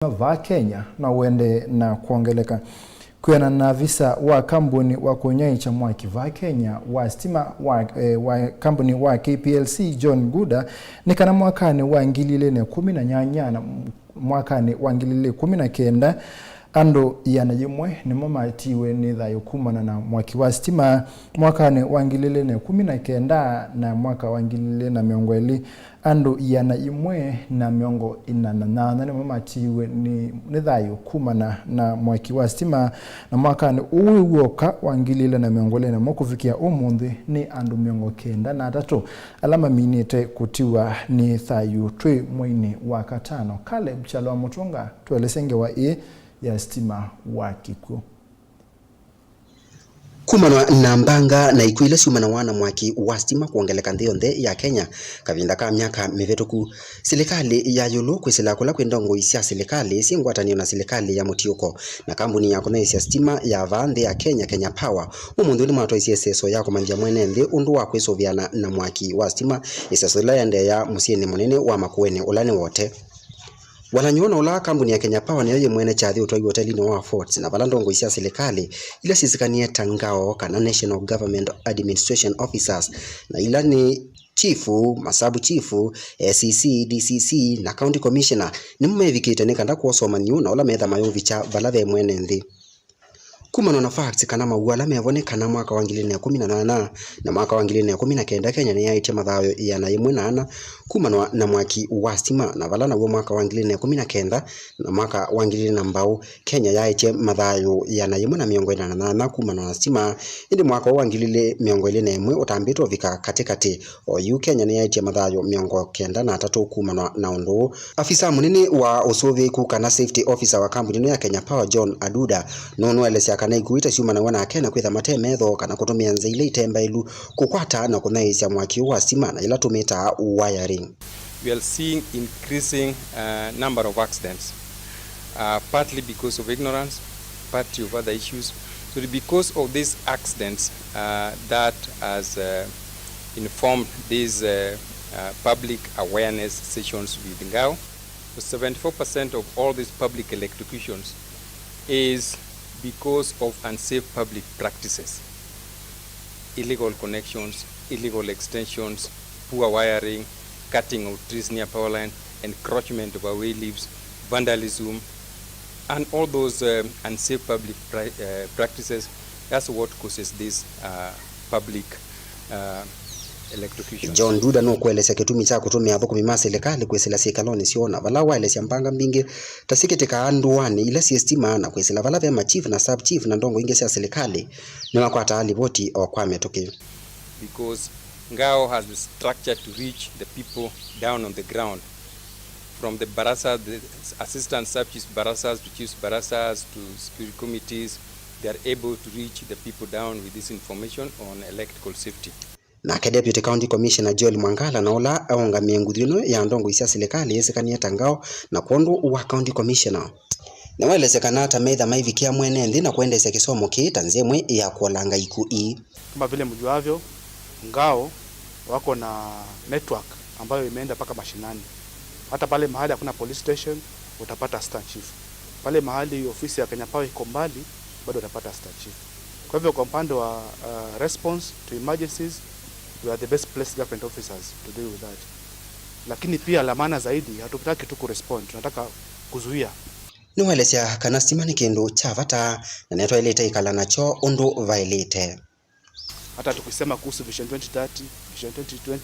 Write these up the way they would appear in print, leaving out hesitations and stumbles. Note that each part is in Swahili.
Va Kenya na uende na kuongeleka kuena na visa wa kampuni wa kunyaicha mwaki va Kenya wa stima wa kampuni wa KPLC John Guda ni kana mwakani wa ngilile ne 18 na mwakani wa ngilile 19 ando yana yimwe ni mama tiwe ni thayo kumana na mwaki wa stima mwakani wa ngilile ne 19 na mwaka wa ngilile na miongo eli ando yana yimwe na miongo inana na mama tiwe ni thayo kumana na mwaki wa stima na mwakani uwoka wa ngilile na miongo eli na mokufikia umundi ni ando miongo kenda na tatu alama minite kutiwa ni thayo twe mwini wa katano kale mchalo wa mutunga tuelesenge wa ya stima wa kiku kumana na mbanga na ikuile siumana wana mwaki wa stima kuongeleka nthionthe ya Kenya kavinda ka miaka mivetuku serikali ya yulu kwisila kula kwendongo isia serikali singwatanio na serikali ya mutiuko na kampuni ya kunaisia stima ya vande ya Kenya Power umundu ni matwa isieseso ya kumanjia mwene nthi undu wa kwisoviana na mwaki wa stima iseso ila yande ya musieni munene wa Makueni ulani wote. Wananyona ula kampuni ya Kenya Power ni yoye mwene chathi utwai hotelini wa Forts na valandongo isia serikali ila sizikanie tangao kana National Government Administration Officers na ila ni chifu, masabu chifu, SEC, DCC na County Commissioner ni mmevikite nikanda kuosoma niuna ula metha mayovicha valave mwene nthi. Kumano na facts kana mauala mevonekana mwaka wa 2018 na mwaka wa 2019 Kenya ni yaitia mathayo ya na imwe na kumano na mwaki wa stima na vala na mwaka wa 2019 na mwaka wa 2020 Kenya yaitia mathayo ya na imwe na miongo na kumano na stima indi mwaka wa 2021 utambitwo vika katikati o Kenya ni yaitia mathayo miongo kenda na tatu kumano na undu. Afisa munene wa usuvi ku kana safety officer wa kampuni ya Kenya Power John Aduda nono elesya kana ikuita siumana wana Kenya kwitha matemetho kana kutumia nzeile itemba ilu kukwata na kunaisya mwaki wa stima na ila tumita wiring. We are seeing increasing number of accidents, partly because of ignorance, partly of other issues. So because of these accidents, that has informed these public awareness sessions with Ngao. So 74% of all these public electrocutions is because of unsafe public practices, illegal connections, illegal extensions, poor wiring, cutting of trees near power line, encroachment of away leaves, vandalism, and all those unsafe public practices. That's what causes this public electrocution. John Duda no kuelesya kitumi cha kutumia thoko mima serikali kwesela sikaloni siona vala waelesya mpanga mbingi tasikiteka anduani ila stima na kwesela vala vya chief na sub chief na ndongo inge sia serikali na makwata alivoti o kwa metoke. Because Ngao has the structure to reach the people down on the ground, from the barasa, the assistant sub chief barasas to chief barasas to security committees. They are able to reach the people down with this information on electrical safety. Na Deputy County Commissioner Joel Mwangala na ola aonga mienguthino ya ndongo isia serikali yesekania tangao na kondo wa County Commissioner. Na walesekana ata metha maivikia mwene nthi na kuendesya kisomo ki tanzemwe ya kuolanga iku kama vile mjuavyo Ngao wako na network ambayo imeenda paka mashinani. Hata pale mahali hakuna police station utapata assistant chief. Pale mahali ofisi ya Kenya Power iko mbali bado utapata assistant chief. Kwa hivyo kwa upande wa response to emergencies, we are the best placed government officers to deal with that. Lakini pia la maana zaidi hatutaki tu kurespond, tunataka kuzuia. Ni walesya kana stima ni kindu cha vata na netwa ile ikala nacho undu violate. Hata tukisema kuhusu Vision 2030, Vision 2020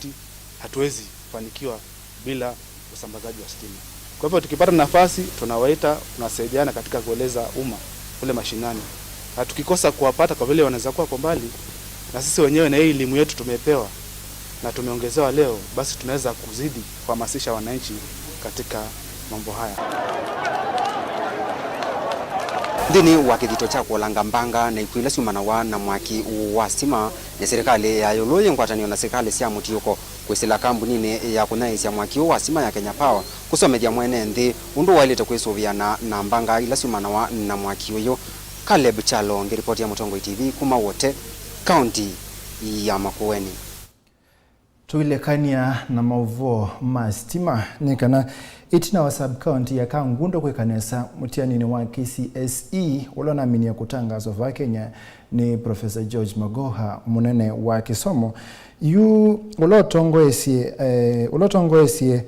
hatuwezi fanikiwa bila usambazaji wa stima. Kwa hivyo tukipata nafasi tunawaita, tunasaidiana katika kueleza umma kule mashinani. Na tukikosa kuwapata kwa vile wanaweza kuwa kwa mbali na sisi wenyewe na hii elimu yetu tumepewa na tumeongezewa leo, basi tunaweza kuzidi kuhamasisha wananchi katika mambo haya. Ndini wakithito cha kuolanga mbanga na ikuila siumana wana mwaki wa stima ni serikali ya yulu ngwatanio na serikali sia mutiuko kwisila kampuni ya kunaisya mwaki wa stima ya Kenya Power kusomethia mwene nthi undu wailite kwisuviana na mbanga ila siumana wa na mwaki uyu. Caleb Chalo ngiripoti ya Mutongo TV kuma wote County ya Makueni. tuilekania na Mauvoo mastima nikana itina wa sub-county ya Kangundo kwekanesa mutianini wa KCSE ulonaminia kutangazo va Kenya ni Professor George Magoha munene wa kisomo yu ulotongoesie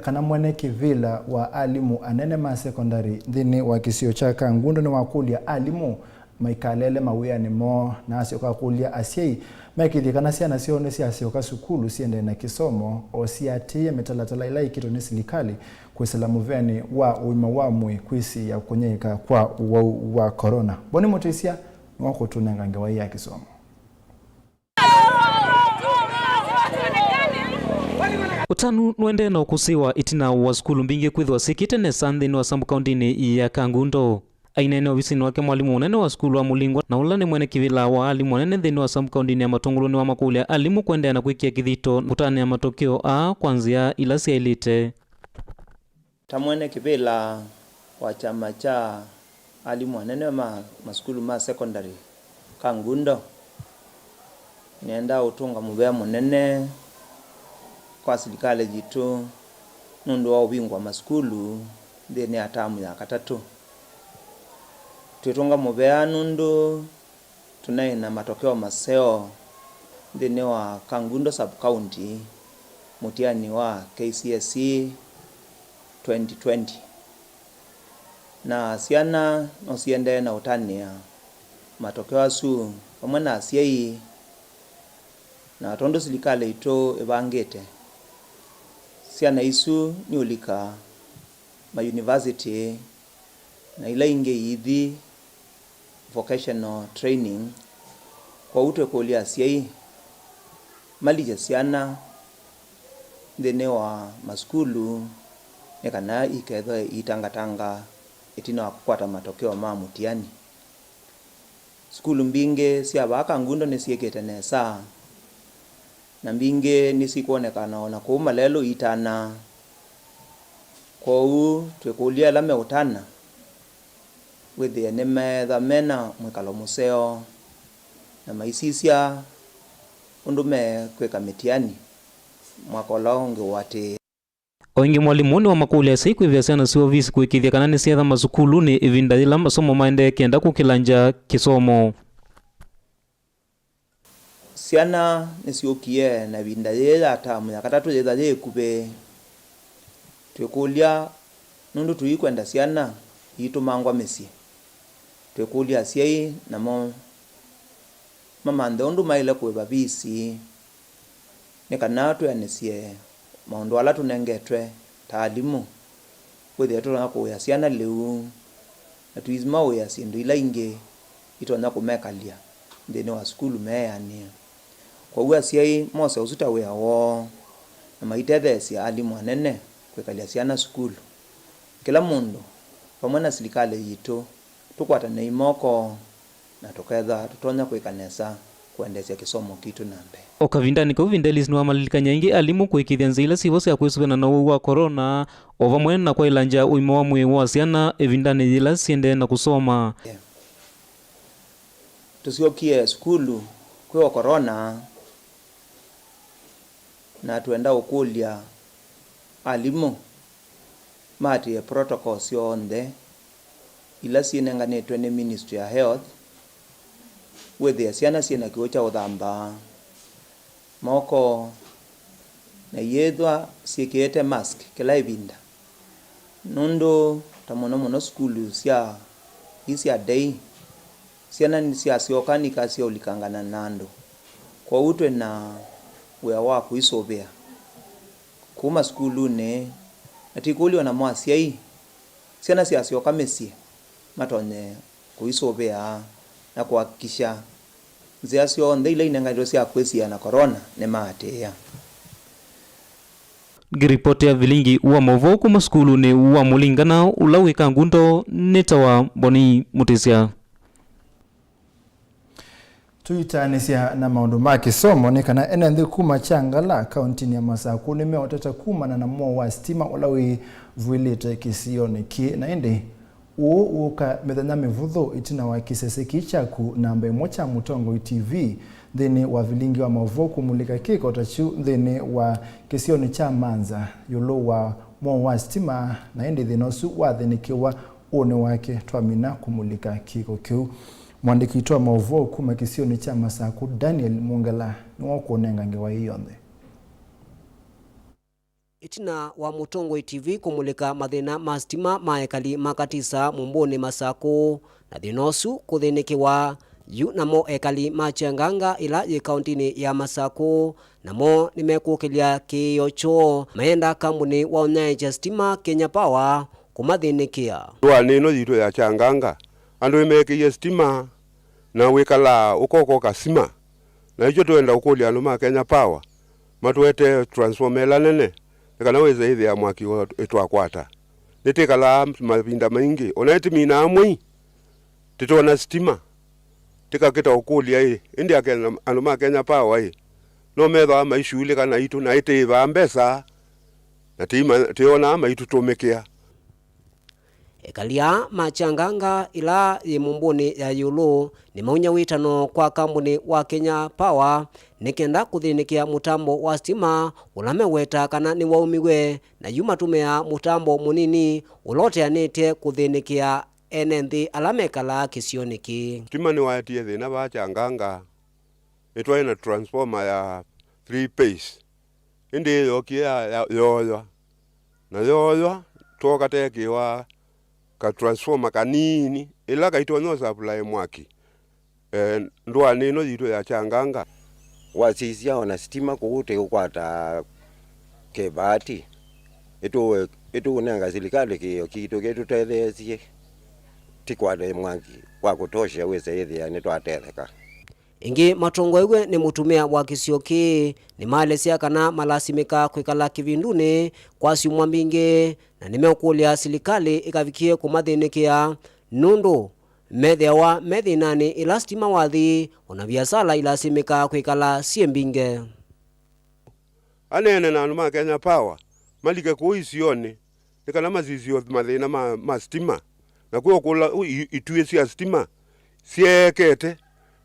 kana mwene kivila wa alimu anene ma secondary dhini wa kisio cha Kangundo ni wakulia alimu maikalele mawia ni mo na asio kakulia asiei mekili kana siana sione siasio kasukulu siende na kisomo o siatie metalatala ilai kito ni silikali kweselamu veni wa uimawamwe kwisi ya kunyeka kwa wa corona boni motesia ni wako tunangange wa ya kisomo utanu nwende na ukusiwa itina wa skulu mbingi kwithwa sikitene santhini wa sub-county ya Kangundo ainene ofisini wake mwalimu munene wa skulu wa Mulingwa na ulane mwene kivila wa alimu munene thini wa sub-county ya matunguluni wa makulia alimu kuendea na kwikia kithito kutani ya matokeo kwanzia ila siailite tamwene kivila wa chama cha alimu wanene maskulu ma secondary Kangundo nienda utunga mubea munene kwa serikali jitu nundu wa ubingwa maskulu thini ya tamu ya katatu tutunga mubea nundu tunaina matokeo maseo thini wa Kangundo sub-county mutiani wa KCSE 2020 na siana no siende na utania matokeo asu pamwe na asiei na tondo serikali ito evangete siana isu ni ulika ma university na ila inge hivi vocational training kwa utwe kulia asiei malija siana thene wa maskulu nekana iketho itangatanga itina kukwata matokeo ma mutiani skulu mbinge sia ba Kangundo ni siekete nesa na mbinge ni sikuonekana ona kuma lelo itana kwa u twekulia lame utana with the neme the mena mwekalo museo na maisisia undume kweka mitiani mwakolonge wate oingi mwalimuni wa makulia siku hivya sana si ofisi kuikithia kana ni siatha masukulu ni ivinda ila masomo maende kenda kukilanja kisomo siana nisiokie na vinda yela tamu ya katatu yela ye kube twekulia nundu tuikwenda siana yitumangwa mesi twekulia siai namo mama ndondu maile kweba bisi nekana twanesie maundu ala tunengetwe taalimu kwethia tuna kuya siana leu na tuizima uya sindu ila ingi itona kumekalia thini wa skulu meania kwa uwa siai mose usuta wea wo na maitethesia alimu anene kwekalia siana skulu kila mundu pamwe na serikali yitu tukwatana imoko na tuketha tutonya kwikanesa kuendesha kisomo kitu nambe okavindani ko vindelis ni wamalilikanya ingi alimu kuikithia nzila sivo sia kwisuvena na wa corona ova mwene na kwa ilanja uimo wa mwi wa siana evindani yila siende na kusoma tusiokie skulu kwa corona na tuenda ukulia alimu mati protocols yonde ila sinenganetwe ni Ministry ya Health wethe siana siena kiucha uthamba moko na yethwa siekete mask kila ivinda nundu tamono mono skulu sia isia day siana ni sia siokanika sia ulikangana nando kwa utwe na wea wa kuisobea kuma skulu ne atikuli na mwasi ai siana sia siokamesie matonye kuisobea na kuhakikisha nzia sio ndile inengairo sia kwesia na corona ne maatea giripoti ya Vilingi wa Mauvoo kuma skulu ni wa Mulingana ulawi Kangundo netawa boni mutesia tuitanesia na maundu ma kisomo nikana enenthi kuma changala kaunti ya Masaku nimeoteta kuma na mo wa stima ulawi vuilite kisioni ki na indi uka methenya mivutho itina wa kiseseki chaku namba 1 cha Mutongo TV thini wa Vilingi Wa Mauvoo kumulika kiko tachu thini wa kisioni cha Manza yulo wa Mauvoo wa stima na indi thinosu wa thinikiwa one wake twamina kumulika kiko kiu. Mwandiki itwa Mauvoo kuma kisioni cha Masaku Daniel Mungala niwa kuonenga ngewa hiyonde. Itina wa Mutongo TV kumulika mathina mastima maekali makatisa mumboni Masaku na thinosu kuthinikiwa yu namo ekali machanganga ila ye kauntini ya Masaku namo nimekukilia kiyocho maenda kambuni wa unyai stima Kenya Power kumathinikia nino yitu ya changanga andu imekiye stima na wikala ukoko kasima na icho tuenda ukulia andu Kenya Power matuete transformer nene kana weze hithi ya mwaki etwakwata nitikala mabinda maingi onaiti mina amwi titona stima tikakita ukulia indi andu Kenya Power no metho maishule kana itu na itiva mbesa na tiona maitutumikia ekalia machanganga ila ye mumbuni ya yulu ni maunya witano kwa kambuni wa Kenya Power nikenda kuthinikia mutambo wa stima ulame weta kana ni waumiwe na yuma tumea mutambo munini uloteanite kuthinikia enenthi alamekala kisioniki stima ni waetie thina ba changanga itwa na transformer ya 3 phase indi yokia yoyo na yoyo tokatekiwa ka transformer kanini ila kaitwa no supply mwaki ndwa nino yitu ya changanga wasisia ona stima kuute ukwata kebati etu nanga serikali kiyo kitu ketu tethesie tikwade mwaki wa kutosha wese yethi ya nitwatereka ingi matongo iwe ni mutumia wa kisioki ni malesia kana malasimika kwikala kivinduni kwa siumwa mbingi na nimeukulia serikali ikavikie kumathinikia nundu methewa methinani ila stima wathi ona biasala ilasimika kwikala siembinge anene na andu Kenya Power malike kuisione nikana mazizio mathina ma stima na kula itue cia stima siekete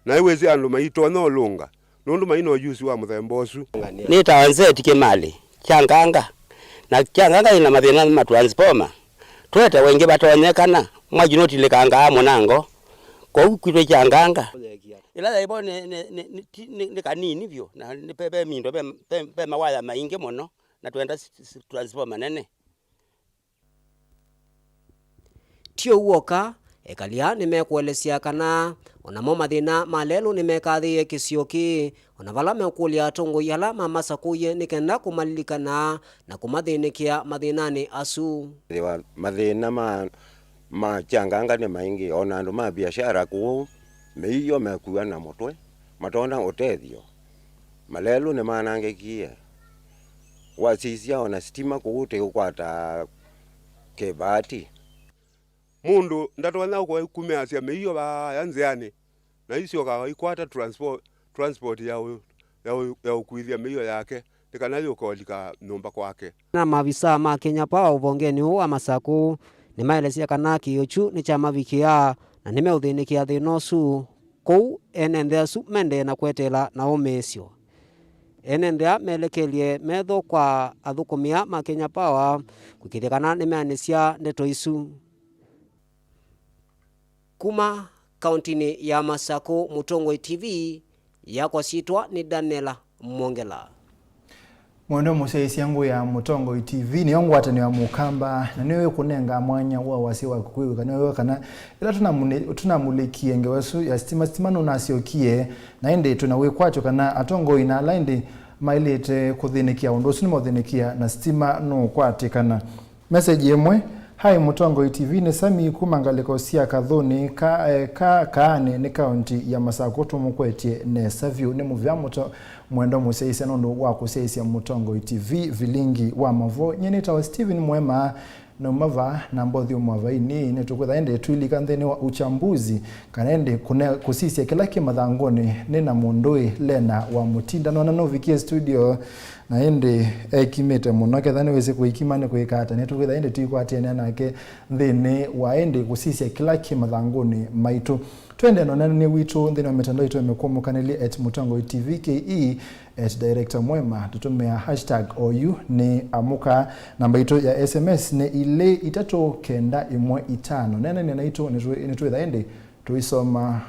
na iwezi andu maito no lunga nundu maino yusi wa muthembosu ni tawanzeti kimali changanga na changanga ina mathina ma transformer twete wengi batonyekana mwajinoti likanga monango kwa ukitwe changanga ila ibo ni kanini vyo na ni pepe mindo pe mawaya maingi mono na twenda transformer nene tio uoka ekalia nimekuelesia kana onamo mathina malelu nimekathie kisioki ona vala mekulia tongo yala mamasakuye nikenda kumalilikana na kumathinikia mathinani asu mathina ma changanga ni maingi ona andu ma biashara ku meiyo mekuwa na mutwe matona utethio malelu ni manangekie wasisia ona stima kuute ukwata kebati mundu ndatwana kwa kumia cia meiyo ba yanziani na icio ka ikwata transport ya ukuithia meiyo yake tikanayo kolika nyumba kwake na mavisa ma Kenya Power uvongeni huu wa Masaku ni maelesia kana kiyochu ni cha mavikia na nimeuthinikia thinosu kou enendea su mende na kwetela na umesio enendea melekelie metho kwa athukumia ma Kenya Power kukithikana nimeanisia ndeto isu kuma kauntini ya Masaku Mutongo TV yako sitwa ni Daniela Mongela Mwendo museisi yangu ya Mutongo TV ni yangu watani wa mukamba na niwe kunenga mwanya wa wasiwa kukuiwe kana kana ila tunamulikie ngewesu ya stima no nasiokie na ende tunawe kwacho kana atongo ina laindi mailete kuthinikia undo sini muthinikia na stima no kwatikana message yemwe Hai Mutongo TV ni sami kumangaliko sia kathoni kaane ni kaunti ya Masaku tumukwetie ne savio ni muvya muto mwendo museisi nondo wa kuseisi ya Mutongo TV Vilingi Wa Mauvoo nyenita wa Steven Mwema na umava na mbothi umavaini ne tukwetha ende twilika nthini wa uchambuzi kana ende kusisia kila kimathangoni ni na mundui Lena wa Mutinda no vikie studio na ende ekimete muno ketha ni wese kuikimane kuikata ne tukwetha ende tuikwatiane nake nthini wa ende kusisia kila kimathangoni maitu twende no nani witu nthini wa mitandao itu imekuomukanili @mutango TV KE @director mwema tutumia #OU ni amuka namba itu ya SMS ne ile 39115 nene ninaito nitwetha ende tuisoma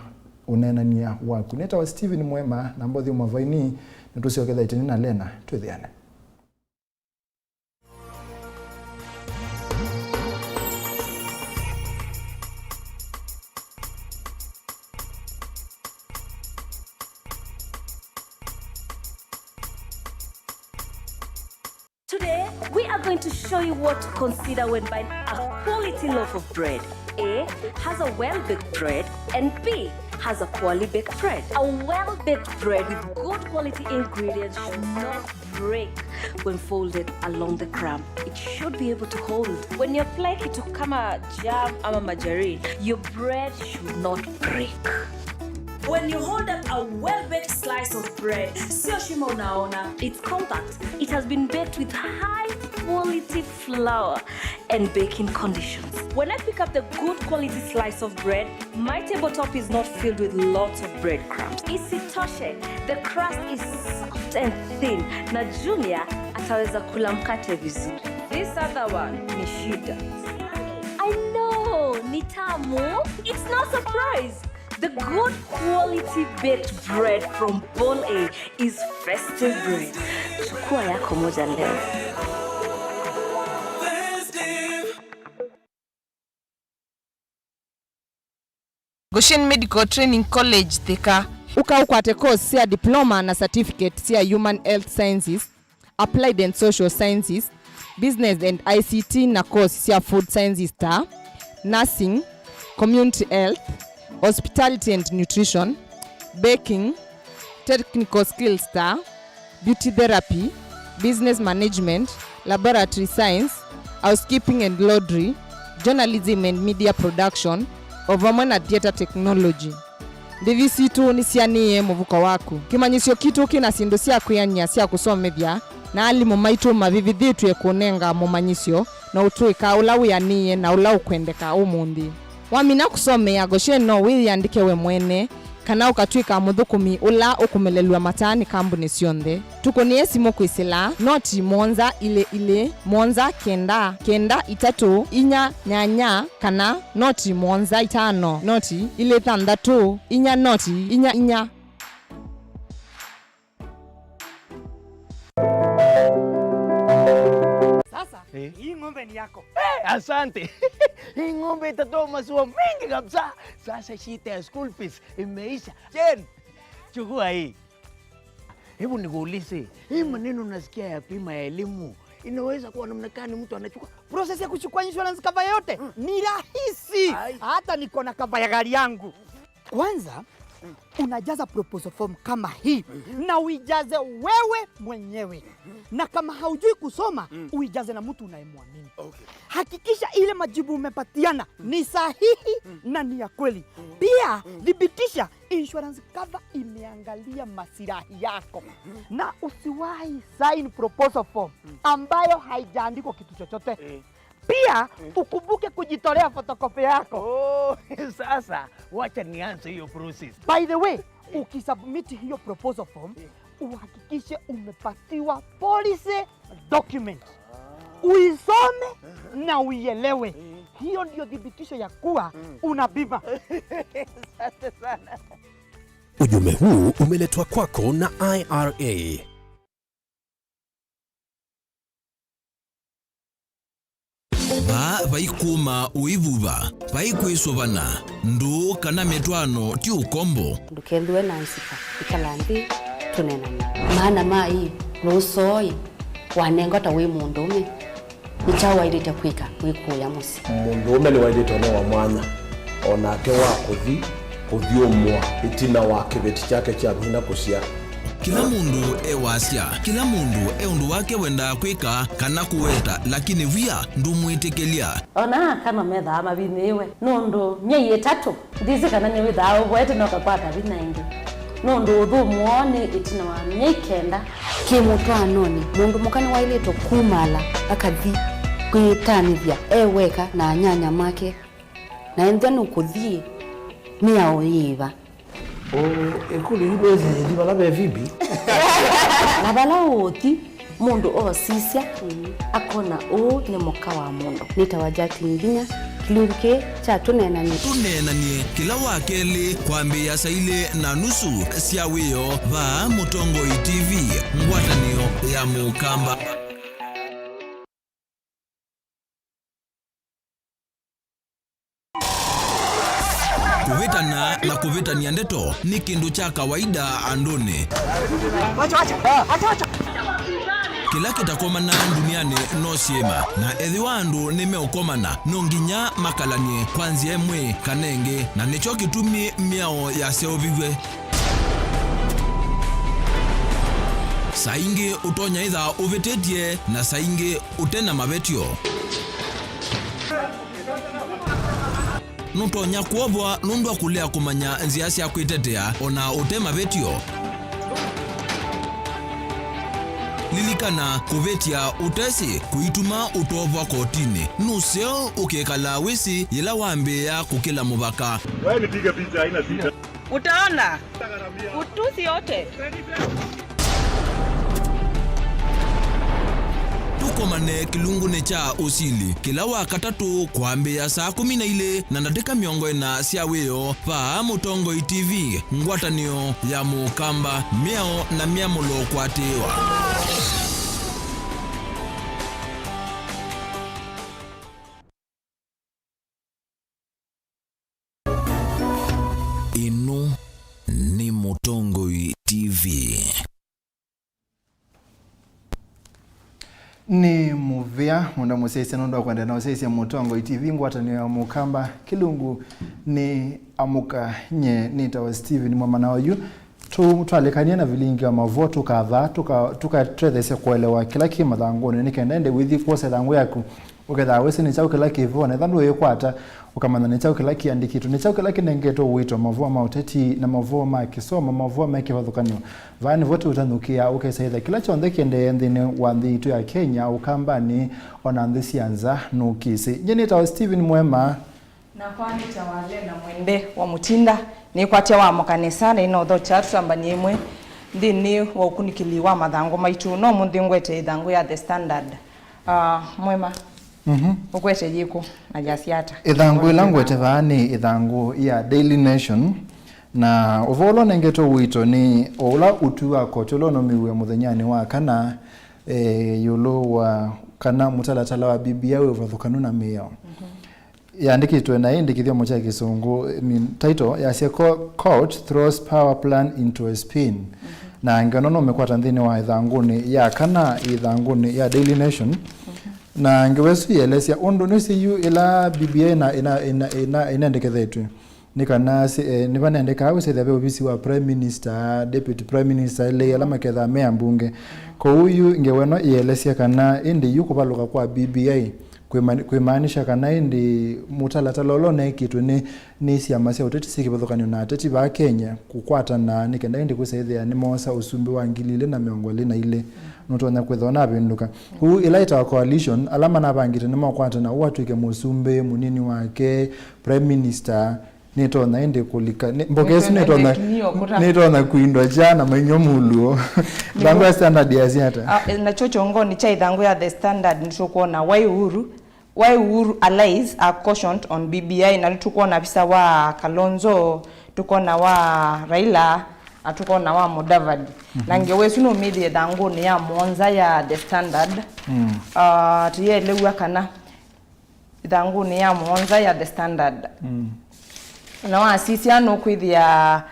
unenania waku neta wa Steven Mwema na mbothi umavaini nitusioketha itini na Lena twethiane. Today, we are going to show you what to consider when buying a quality loaf of bread. A has a well-baked bread and B has a poorly baked bread. A well-baked bread with good quality ingredients should not break when folded along the crumb. It should be able to hold. When you apply kitu kama jam ama margarine, your bread should not break. When you hold up a well-baked slice of bread, sio shimo unaona, it's compact. It has been baked with high-quality flour and baking conditions. When I pick up the good quality slice of bread, my tabletop is not filled with lots of breadcrumbs. Isitoshe, the crust is soft and thin. Na Junior ataweza kula mkate vizuri. This other one ni shida. I know, ni tamu. It's no surprise. The good quality baked bread from Bowl A is festive bread. Chukua yako moja leo. Goshen Medical Training College Thika. Ukwate course ya diploma na certificate ya Human Health Sciences, Applied and Social Sciences, Business and ICT na course ya Food Sciences ta, Nursing, Community Health, Hospitality and Nutrition, Baking, Technical Skills ta, Beauty Therapy, Business Management, Laboratory Science, Housekeeping and Laundry, Journalism and Media Production, Overman na Theater Technology. Divisi tu ni sianie muvuko waku. Kimanyisio kitu kina sindosia kuyanya sia kusomethia na alimu maitu mavividhitu ya kunenga mumanyisio na utuika ulawu ya niye na ulawu kwendeka umundi. Wamina kusomea Goshen no wiyandike we mwene kana ukatwika muthukumi ula ukumelelwa matani kambuni sionthe. Tuko ni esimo kwisila noti monza ile monza kenda 3 inya nyanya kana noti monza 5 noti ile 6 inya noti inya. Sasa hii ng'ombe ni yako. Asante. Hii ng'ombe itatoa maziwa mengi kabisa. Sasa shida ya school fees imeisha. Jen, chukua hii. Hebu nikuulize, hii maneno nasikia ya bima ya elimu inaweza kuwa namna gani mtu anachukua? Process ya kuchukua insurance cover yote ni rahisi. Hata niko na cover ya gari yangu. Kwanza unajaza proposal form kama hii na uijaze wewe mwenyewe. Na kama haujui kusoma, uijaze na mtu unayemwamini. Hakikisha ile majibu umepatiana ni sahihi na ni ya kweli. Pia thibitisha insurance cover imeangalia maslahi yako. Na usiwahi sign proposal form ambayo haijaandikwa kitu chochote. Pia ukumbuke kujitolea photocopy yako. Sasa wacha nianze hiyo process. By the way, ukisubmit hiyo proposal form, uhakikishe umepatiwa policy document. Uisome na uielewe. Hiyo ndio thibitisho ya kuwa una bima. Asante sana. Ujumbe huu umeletwa kwako na IRA. Vaikuma uivuva, vaikwisobana, ndu kana metwano ti ukombo. Ndukendwe na nsika, ikalandi tunenana. Maana mai, rusoi, wanengota we mundume. Nichawa ilite kwika, wikuya musi. Mundume ni wailite ono wa mwanya. Onake wa kuthi umwa, itina wa kibeti chake cha mhina kusia. kila mundu ewasya, kila mundu undu wake wenda kwika kana kuweta, lakini via ndumwitekelia. Ona kama metha ama biniwe nundu nyei 3 ndizi kana ni witha wete no kakwata binaingi nundu thumuoni itina wa nyei 9 kimutwanoni mundu mukani waileto kumala akathi kwitanithia eweka na nyanya make na endenu kuthie ni aoyiva ekuli ibeze libala bevibi na bala oti mundu osisya akona ni muka wa mundu nitawajati nginya kiluruke cha tunenanie kila wakeli kwambia saile na nusu sia wiyo va Mutongoi TV ngwatanio ya Mukamba. Kuvitana na kuvitania ndeto ni kindu cha kawaida andone. Kila kitakomana duniani no siema na ethi wandu nimeokomana nonginya makalanie kwanzia emwe kanenge na nicho kitumi miao ya seovigwe. Saingi utonya itha uvitetie na saingi utena mavetio. Nutonya kuobwa nundu akulea kumanya nzia cia kwitetea ona utema vetio. Lilikana kuvetia utesi kuituma utovwa kotini nuseo ukekala wisi yela wambe ya kukila mubaka. Wewe nipige picha haina shida. Utaona utusi yote. Tukomane kilungune cha usili kila wakatatu kwambia saa 12 na dakika 40 cia wiyo va Mutongoi TV ngwatanio ya Mukamba miao na miamulo kwatiwa. Inu ni Mutongoi TV. Ni muvia munda musese nondo kwenda na usese Mutongoi TV ngwatanio ya Mukamba kilungu ni amuka nye nitawa Steven mwamana wayu twalekania na Vilingi Wa Mauvoo tukatredhese kuelewa kila kima thanguni nikendende withi kwose thangu yaku uketha wese ni chau kila kivone thandu yekwata ukamana ni chau kila kiandikitu ni chau kila kinengeto wito Mauvoo mauteti na Mauvoo ma kisoma Mauvoo ma kivathukanio vani vote utanukia ukesaitha kila chonde kiende ndine wa nthi ya Kenya ukambani ona nthi cianza nukisi nyeni tawa Steven mwema na kwani tawale na mwende wa mutinda ni kwatia wa makanisa na ino tho chatu ambani imwe ndini wa ukunikiliwa mathango maitu no munthi ngwete ithangu ya The Standard mwema ukwete yiku na jasiata ithangu ilangwete vani ithangu ya Daily Nation na uvolo nengeto wito ni ola utua kocholo no miwe muthenyani wa kana yulo wa kana mutalatala wa bibia we vathukanu na miyo yandikitwe na indikithio mocha kisungu ni title ya cia court throws power plan into a spin na nganono mekwata nthini wa ithanguni ya kana ithanguni ya Daily Nation na ngewesu yelesia ondo nisi yu ila BBI na inendekethetwe nikana ni banendeka hawe se the office wa prime minister deputy prime minister ile ala maketha mea mbunge ko huyu ngeweno yelesia kana indi yuko baluka kwa BBI kwemaanisha kana indi mutalatala olone kitu ni siama cia uteti sikivathukanio na ateti ba Kenya kukwata na nikenda indi kusaithia ni mosa usumbi wa ngilile na miongole na ile notonya kwethona binduka hu ilaita coalition alama na bangite ni makwata na watuike musumbe munini wake prime minister nitona indi kulika mbokesu nitona kuindwa jana mainyomuluo bangu ya Standard ya ziata na chocho ngoni cha ithangu ya The Standard nitukuona why Uhuru allies are cautioned on BBI na tukuona pisa wa Kalonzo tukuona wa Raila tukuona wa Mudavadi na ngewesu no media ithangu ni ya Monza ya The Standard tiye lewa kana ithangu ni ya Monza ya The Standard na wasisi ano kwithia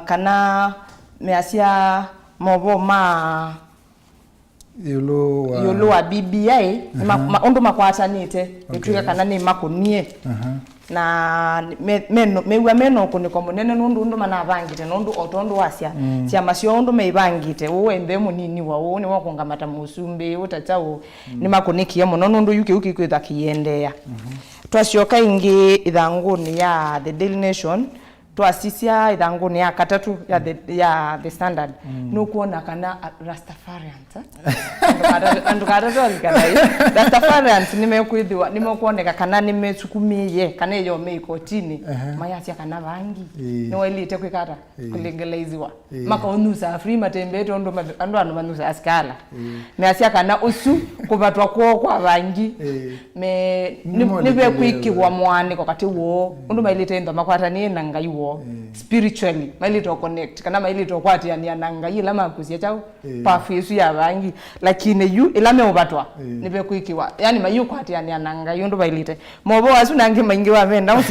kana measia Mauvoo ma yulo wa BBI undu makwatanite nituika kana ni makunie na meno kuniko munene nundu manavangite nundu otondo wasya ciama cio ndu meivangite uwembe munini wa u ni wakungamata musumbi utatau ni makunikie muno nundu yuki kwitha kiendea twacioka ingi ithanguni ya The Daily Nation twasisia ithanguni ya katatu ya the Standard nukuona kana Rastafarians Rastafarians nimekuoneka kana nimesukumie kana yo meikotini mayasia kana vangi no elite kwikata kulengelezwa makaonusa free matembeto ndo ando manusa askala measia kana usu kuvatwa kwa vangi nibe kwikirwa mwane kokati wo ndo mailite ndo makwatanie na ngaiwo spiritually mailito connect kana mailito kwati yani ananga yila makusia chao pafisu ya vangi lakini yu ilame ubatwa nibe kuikiwa yani mayu kwati yani ananga yu bailite Mauvoo asunange maingi wa venda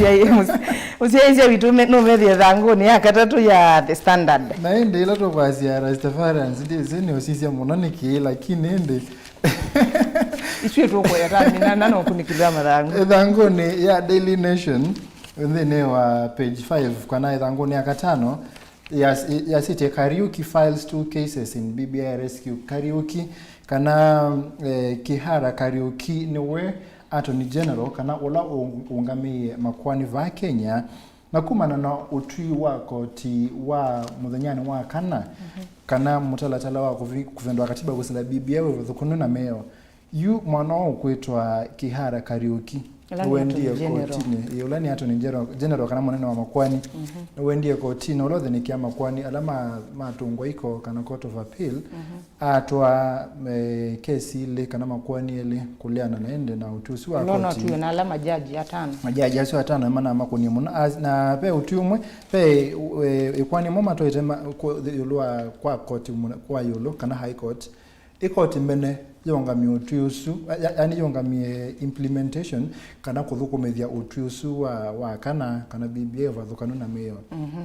usiaisia vitu no media zangu ni akatatu ya The Standard na ende ila to basi ya Rastafarians zini osisia monani ki lakini ende iswe to kwa ya nano kunikilwa marangu dhanguni ya Daily Nation within page 5 kana ithanguni ya katano yasite Kariuki files 2 cases in BBI rescue. Kariuki kana Kihara Kariuki niwe Attorney General kana ula ungamie makwani va Kenya na kumana na utui wa koti wa muthanyani wa kana mutalatala wa kuvendwa katiba gusila BBI wethukunu na meo yu mwana kwitwa Kihara Kariuki wendie kotini yulani Attorney General kana mwanene wa makwani wendie kotini ulothe ni kia makwani alama matungwa iko kana Court of Appeal atwa kesi ile kana makwani ile kuliana naende na utusi wa koti no tu na alama jaji atano majaji asio atano maana makoni muna na pe utumwe pe ikwani mama toitema yulwa kwa koti kwa yulo kana high court ikoti mbene yongamia utusu yani yongamia implementation kana kuthukumithia utusu wa kana BBI vathukano na meyo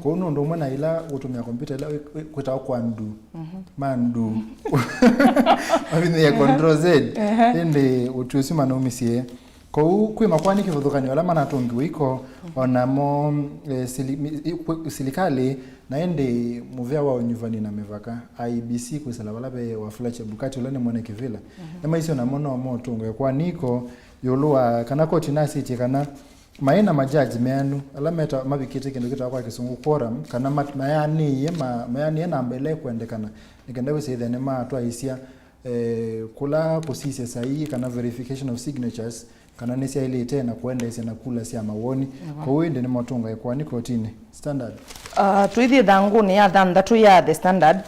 kwa uno ndo mwana ila utumia computer ila kwita kwa ndu mandu avine ya control z ende utusu manomisie kwa kwi makwani kivuthukani wala mana tungi wiko onamo silikali naende muvea wa onyuvani na mevaka IBC kusala wala be wa flache bukati ulane mwana kivila na maisio na mono motungo kwa niko yolua kana koti nasi iti kana maina majaji meanu alameta mabikite kendo kita kwa kisungu quorum kana mayani yena mbele kuendekana nikenda wese then ma atwa hisia kula kusise sahihi kana verification of signatures kana nesi ile tena kuenda isi na kula sia mawoni kwa hiyo ndio motunga kwa ni kotini Standard tuithi thanguni ya thandatu ya The Standard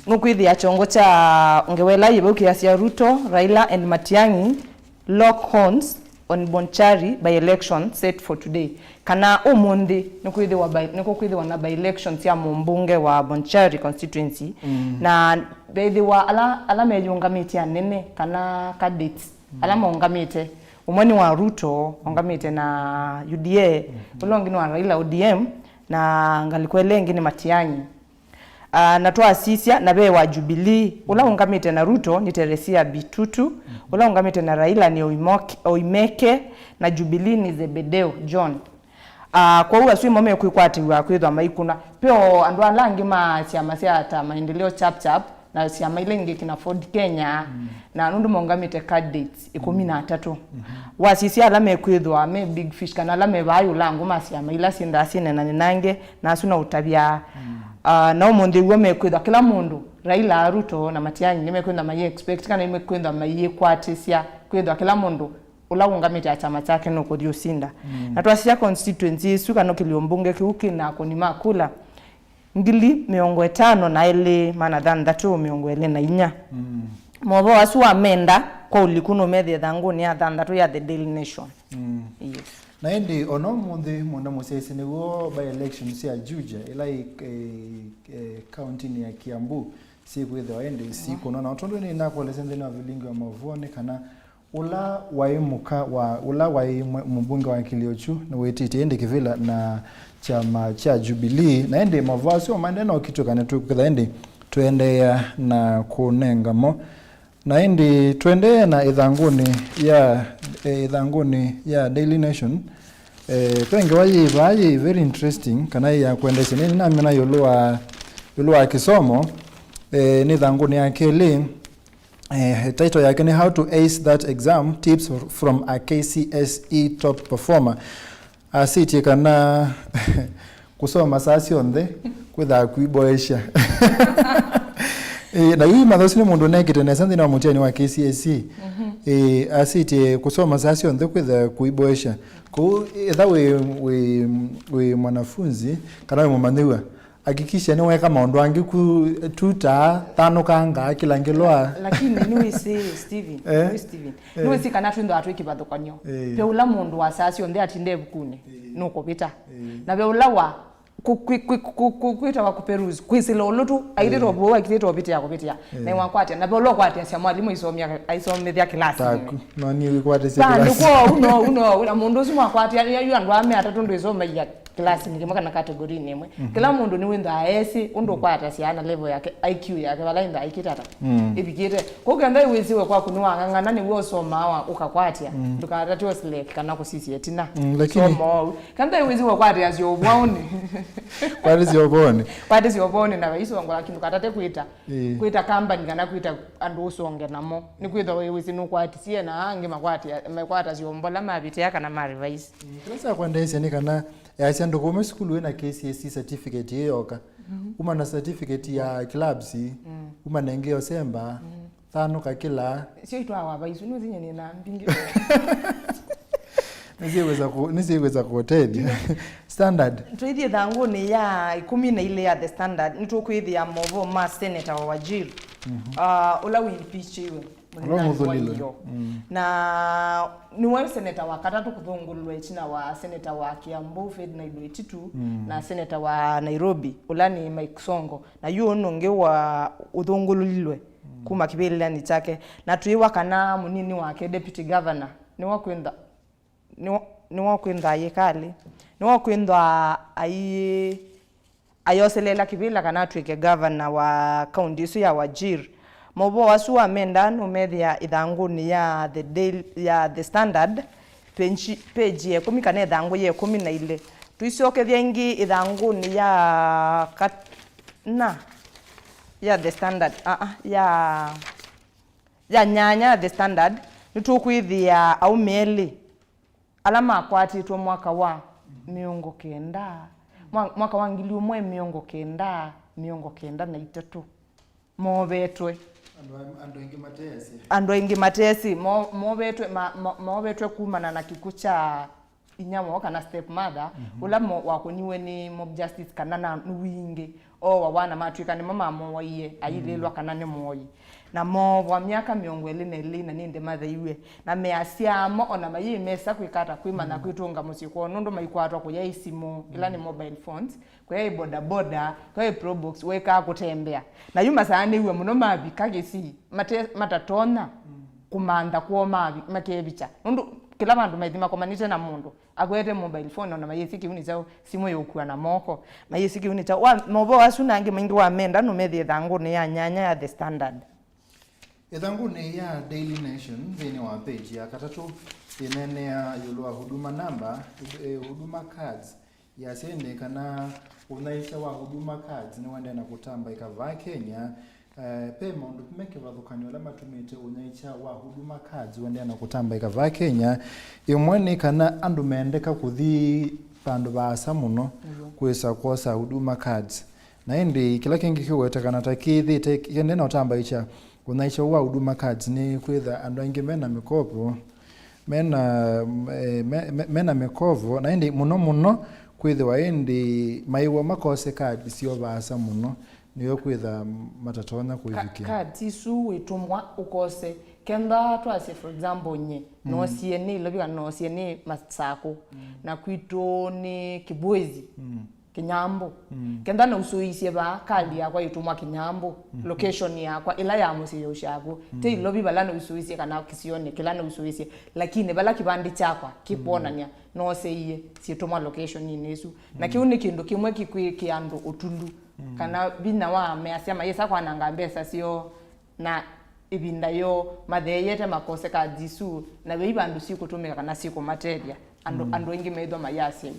nukwithi achongo cha ngewela yibuki asia Ruto Raila and Matiang'i lock horns on Bonchari by election set for today kana umundi nukwithi wana by elections ya mbunge wa Bonchari constituency na bethi wa ala meyungamiti nene kana candidates ala maungamite umwani wa Ruto ongamite na UDA ulongini wa Raila ODM na ngalikuele ngine Matiang'i na toa sisia na be wa Jubilee ula ungamite na Ruto ni Teresia Bitutu ula ungamite na Raila ni Oimeke na Jubilee ni Zebedeo John kwa hiyo aswi mome kuikwati wa kwithwa maikuna pio andu alangi ma ciama cia ata maendeleo chap na ciama ile ngi kina Ford Kenya na nundu mongamite candidates 13 wasisia alame kwithwa me big fish kana alame bayo langu masiama ila sinda sine na ninange na asuna utabia na umonde wome kwithwa kila mundu Raila Ruto na Matiang'i nimekwenda maye expect kana nimekwenda maye kwatisia kwithwa kila mundu ula ungamite ya chama chake no kudio sinda na twasisia constituency suka no kiliombunge kiuki na konima kula ngili 50 na ile mana thandatu 24 Mauvoo asu amenda kwa ulikuno medhe thanguni ya thandatu ya The Daily Nation yes na endi ono mundi munda musese ni wo by election sia Juja ila county ya Kiambu siku ile waende siku na otondo ni na kwa lesende na Vilingi Wa Mauvoo ne kana ula waimuka wa ula mbunge wa Kiliochu na wetiti ende kivila na chama cha Jubilee na ende Mauvoo sio maneno kitu kana tu ende tuende na kunengamo na ende tuende na idhanguni ya Daily Nation Twenge wayi very interesting kana ya kuendesha nini na mina yolua kisomo ni dhangu ni akili title yake ni how to ace that exam tips from a KCSE top performer asiti kana kusoma sasi onde kwitha kuiboesha na yui mathosini mundu negite na santhi na mutiani wa KCSE asiti kusoma sasi onde kwitha kuiboesha ko etha we mwanafunzi kana we mumaniwa hakikisha ni weka maundu angi ku tuta tano kanga kila ngilwa lakini niwe Steven niwe kana twindo atwiki bathukanyo pe ula mundu wa sasi onde atinde bukune nuko bita na be ula wa kuita wa kuperuzi kwisilo lutu aitero boa kitero bitia kupitia na wakwatia na be ula kwatia sia mwalimu isomethia klasi no ni kwatia sia klasi uno na mundu si mwakwatia yu andu ame atatu ndo isomethia klasi ni kama na category nemwe kila mundu ni wenda aesi undo kwata siana level yake IQ yake wala inda ikitata ibigire ko ganda iweziwe kwa kunwa ngangana ni wo soma wa ukakwatia ndukata to select kana ko sisi etina lakini kanda iweziwe kwata yazio ubone kwata zio ubone na iso ngola kindu katate kuita company kana kuita andu usonge namo ni kuita wewe sinu kwati sie na ange makwati makwata zio mbola mabiti yaka na ma revise klasa kwanda isi ni kana ya sendo kwa skulu wena KCSE certificate yoka uma na certificate ya clubs uma nengeo semba thano ka kila sio itwa waba isu no zinye na mbingi nisiweza ku hotel standard tuithie thangu ni ya 10 na ile ya the standard nitukwithia Mauvoo ma senator wa Wajir ula wimpichiwe na ni wa senator wa katatu kuthungulwe china wa senator wa Kiambu Fed na Idwetitu na senator wa Nairobi ula ni Mike Songo na yu nonge wa uthungululilwe kuma kibelila ni chake na tuiwa kana munini wake deputy governor ni wakwenda yekali ni wakwenda ayoselela kibila kana tuike governor wa county ya Wajir Mauvoo wasu amenda no media idhanguni ya the standard page ye kumi kana idhangu ye 10 na ile tuisoke vyengi idhanguni ya the standard ya nyanya the standard nitukwithia au meli alama kwati tu mwaka wa miongo kenda mwaka wa 1993 movetwe andu ingi matesi movetwe kumana na kikucha inyamo kana step mother ula wakoniwe ni mob justice kana na wingi o wana matwika ni mama moiye ayilelwa kana ne moyi na wa miaka miongo eli na ninde mother iwe na measiamo ona mayi mesa kwikata kwimana kwitunga musiko nondo maikwatwa kuya isimu ila ni mobile phones kwa boda kwa probox weka kutembea na yuma sana iwe muno mabi kagesi matatona kumanda kwa mabi makebicha nondo kila bandu maithima komanite na mundu agwete mobile phone ona mayesiki unizao simu yokua na moko mayesiki unita wa Mauvoo asunange mingi wa menda no methi thangu ni ya nyanya ya the standard ethangu ni ya Daily Nation thini wa page ya katatu inene ya yulwa huduma namba huduma cards ya sende kana unaisha wa huduma cards ni wende na kutamba ikava Kenya pema ndo pimeke vathukanyo la matumite unaisha wa huduma cards wende na kutamba ikava Kenya imweni kana andu meendeka kuthi pandu baasa muno kwisa kosa huduma cards na indi kila kingi kiwete kana takithi kende na utamba icha unaisha wa huduma cards ni kwitha andu aingi mena mikopo mena mikovo na indi muno kwithiwa indi maiwa makose card sio baasa muno niyo kwitha matatona kuivikia cards isu witumwa ukose kenda twase for example nye no sieni lobika no sieni masako na kwito ni Kibwezi Kinyambo kenda na usuisie ba kali yakwa itumwa Kinyambo location yakwa ila ya musiyo shago te lobi bala na usuisie kana kisione kila na usuisie lakini bala kibandi chakwa kiponanya no seiye situmwa location ni nesu na kiuni kindu kimwe kiandu utulu kana bina wa measema yesa kwa nangambe sasio na ibinda yo matheyete makose ka disu na weibandu siku tumika kana siku materia andu wengi meidho mayasi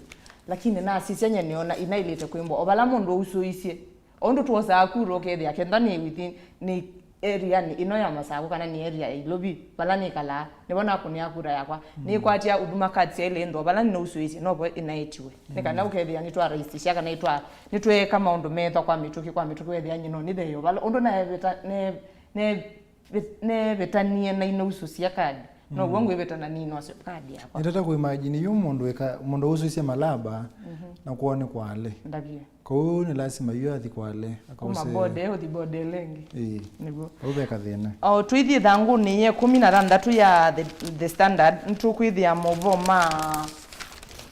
lakini na sisenya niona inailete kwimbo obala mundu usuisie ondo tuosa akuro kethia kendani within ni area ni ino ya Masaku kana ni area ilobi bala ni kala ni bona kuni akura yakwa ni kwatia huduma card ile ndo bala ni usuisie no bo inaitiwe ni kana ukethia ni twa raisisha kana itwa ni twe kama ondo metho kwa mituki wethia nyino ni theyo bala ondo na beta ne betanie na ino ususia kadi no wangu betana ni no kadi yakwa nitata ku imagine yu mundu ususia malaba na kuone kwale ndabie ko ni lazima yu athi kwale akose mabode uthi bode lengi nigo ubeka thina o twithi thangu ni ye 16 ya the standard ntukwithia Mauvoo ma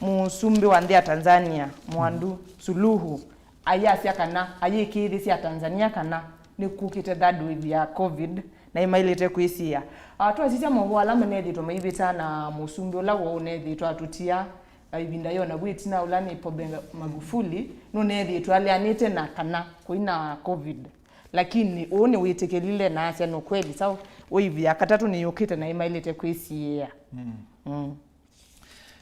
musumbi wa ndia Tanzania mwandu Suluhu ayasya kana ayikithi cia Tanzania kana ni kukite third wave ya covid na imailete kwisia twasisia Mauvoo alama nethitwo maivita na musumbi ulago unethitwa tutia ibinda yona gwitina ulani Pombe Magufuli no nethitwa alianite na kana kuina covid lakini one witekelile na asia no kweli sawa oivia katatu ni yokite na imailete kwisia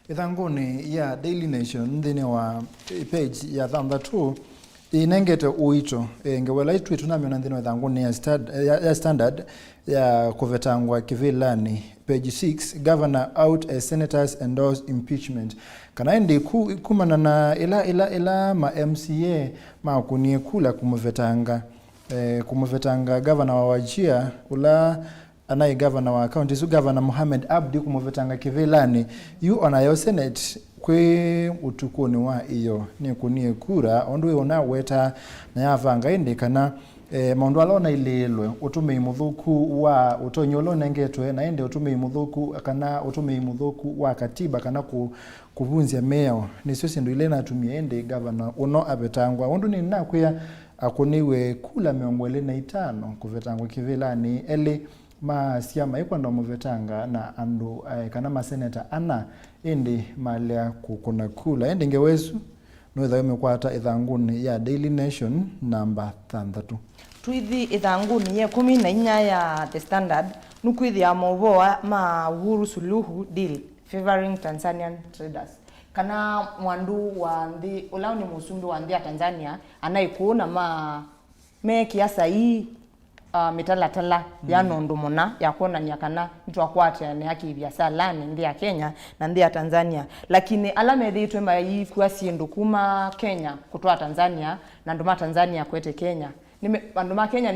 ithanguni ya Daily Nation ndine wa page ya thamba 2 inengete uito ngewela itu tunamyo ndine ithanguni ya standard ya kuvetangwa kivilani page 6 governor out as senators endorse impeachment kana ndi kumana na ila ma MCA ma kunie kula kumuvetanga governor wa Wajir ula anai governor wa county su governor Mohamed Abdi kumuvetanga kivilani yu onayo senate kwe utukoni wa iyo ni kunie kura ondu ona weta na yavanga indikana maundu alona ilelwe utume imuthuku wa utonyolo nengetwe na ende utume imuthuku kana utume imuthuku wa katiba kana kuvunzia meo ni sio sindu ile natumia ende governor uno abetangwa undu ni nakuya akuniwe kula 25 kuvetangwa kivilani eli ma siama ikwanda muvetanga na andu kana maseneta ana ende malia kukuna kula ende ngewesu no ithayo mekwata ithanguni ya Daily Nation number 3 twithi ithanguni ye 14 ya the standard nukwithia Mauvoo ma Uhuru Suluhu deal favoring Tanzanian traders kana mwandu wa ndi ulao ni musumbi wa ndi ya Tanzania anaikuona ma me kiasa hii mitalatala ya nondo mona ya kuona nyakana mtu akwate ne yaki biashara ndi ya Kenya na ndi ya Tanzania lakini alame dhitwe mai kwa siendo kuma Kenya kutoa Tanzania na ndoma Tanzania kwete Kenya ndoma Kenya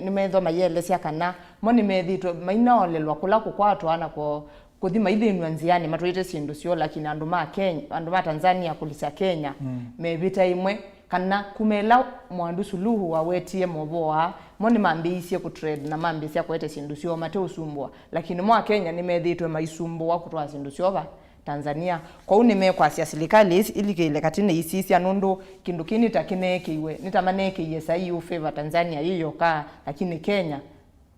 nimedho mayele cia kana mo nimedhitwe mainolelwa kula kukwatwa ana ko kuthima ithinwa nziani matwite siendo sio lakini ndoma Kenya ndoma Tanzania kulisa Kenya mebita imwe kana kumela mwandu Suluhu wawetie Mauvoo moni mambiisie ku trade na mambiisia kwete sindu sio mate usumbwa lakini mwa Kenya nimethitwe maisumbwa kutwa sindu sio ba Tanzania kwa unime kwa sia serikali ili kile katine isisi anundu kindu kini takinekiwe nitamaneke yesa hiyo favor Tanzania hiyo ka lakini Kenya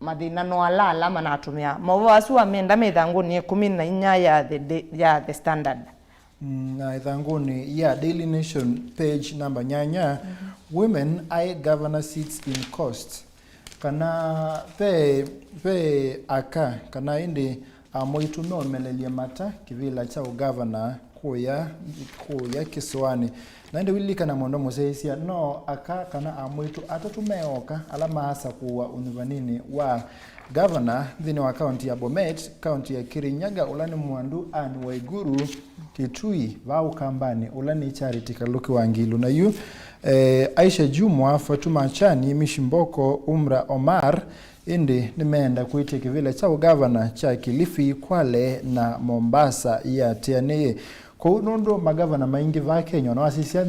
madina no alala mana atumia Mauvoo asu amenda methanguni 14 ya the standard na ithanguni ya Daily Nation page number 9 women eye governor seats in cost kana pe aka kana indi moitume omelelia mata kivila cha governor kuya Kiswani na indi wilika na mondo museisia no aka kana amoitu atatumeoka alama asa kuwa univanini wa governor dhini wa county ya Bomet, county ya Kirinyaga ulani mwandu ani Waiguru Kitui vau kambani ulani Charity Kaluki Wangilu na yu Aisha Jumwa, Fatuma Chani, Mishimboko, Umra Omar indi nimeenda kuite kivile cha governor cha Kilifi, Kwale na Mombasa ya TNA kwa unondo magavana maingi va Kenya na wasisia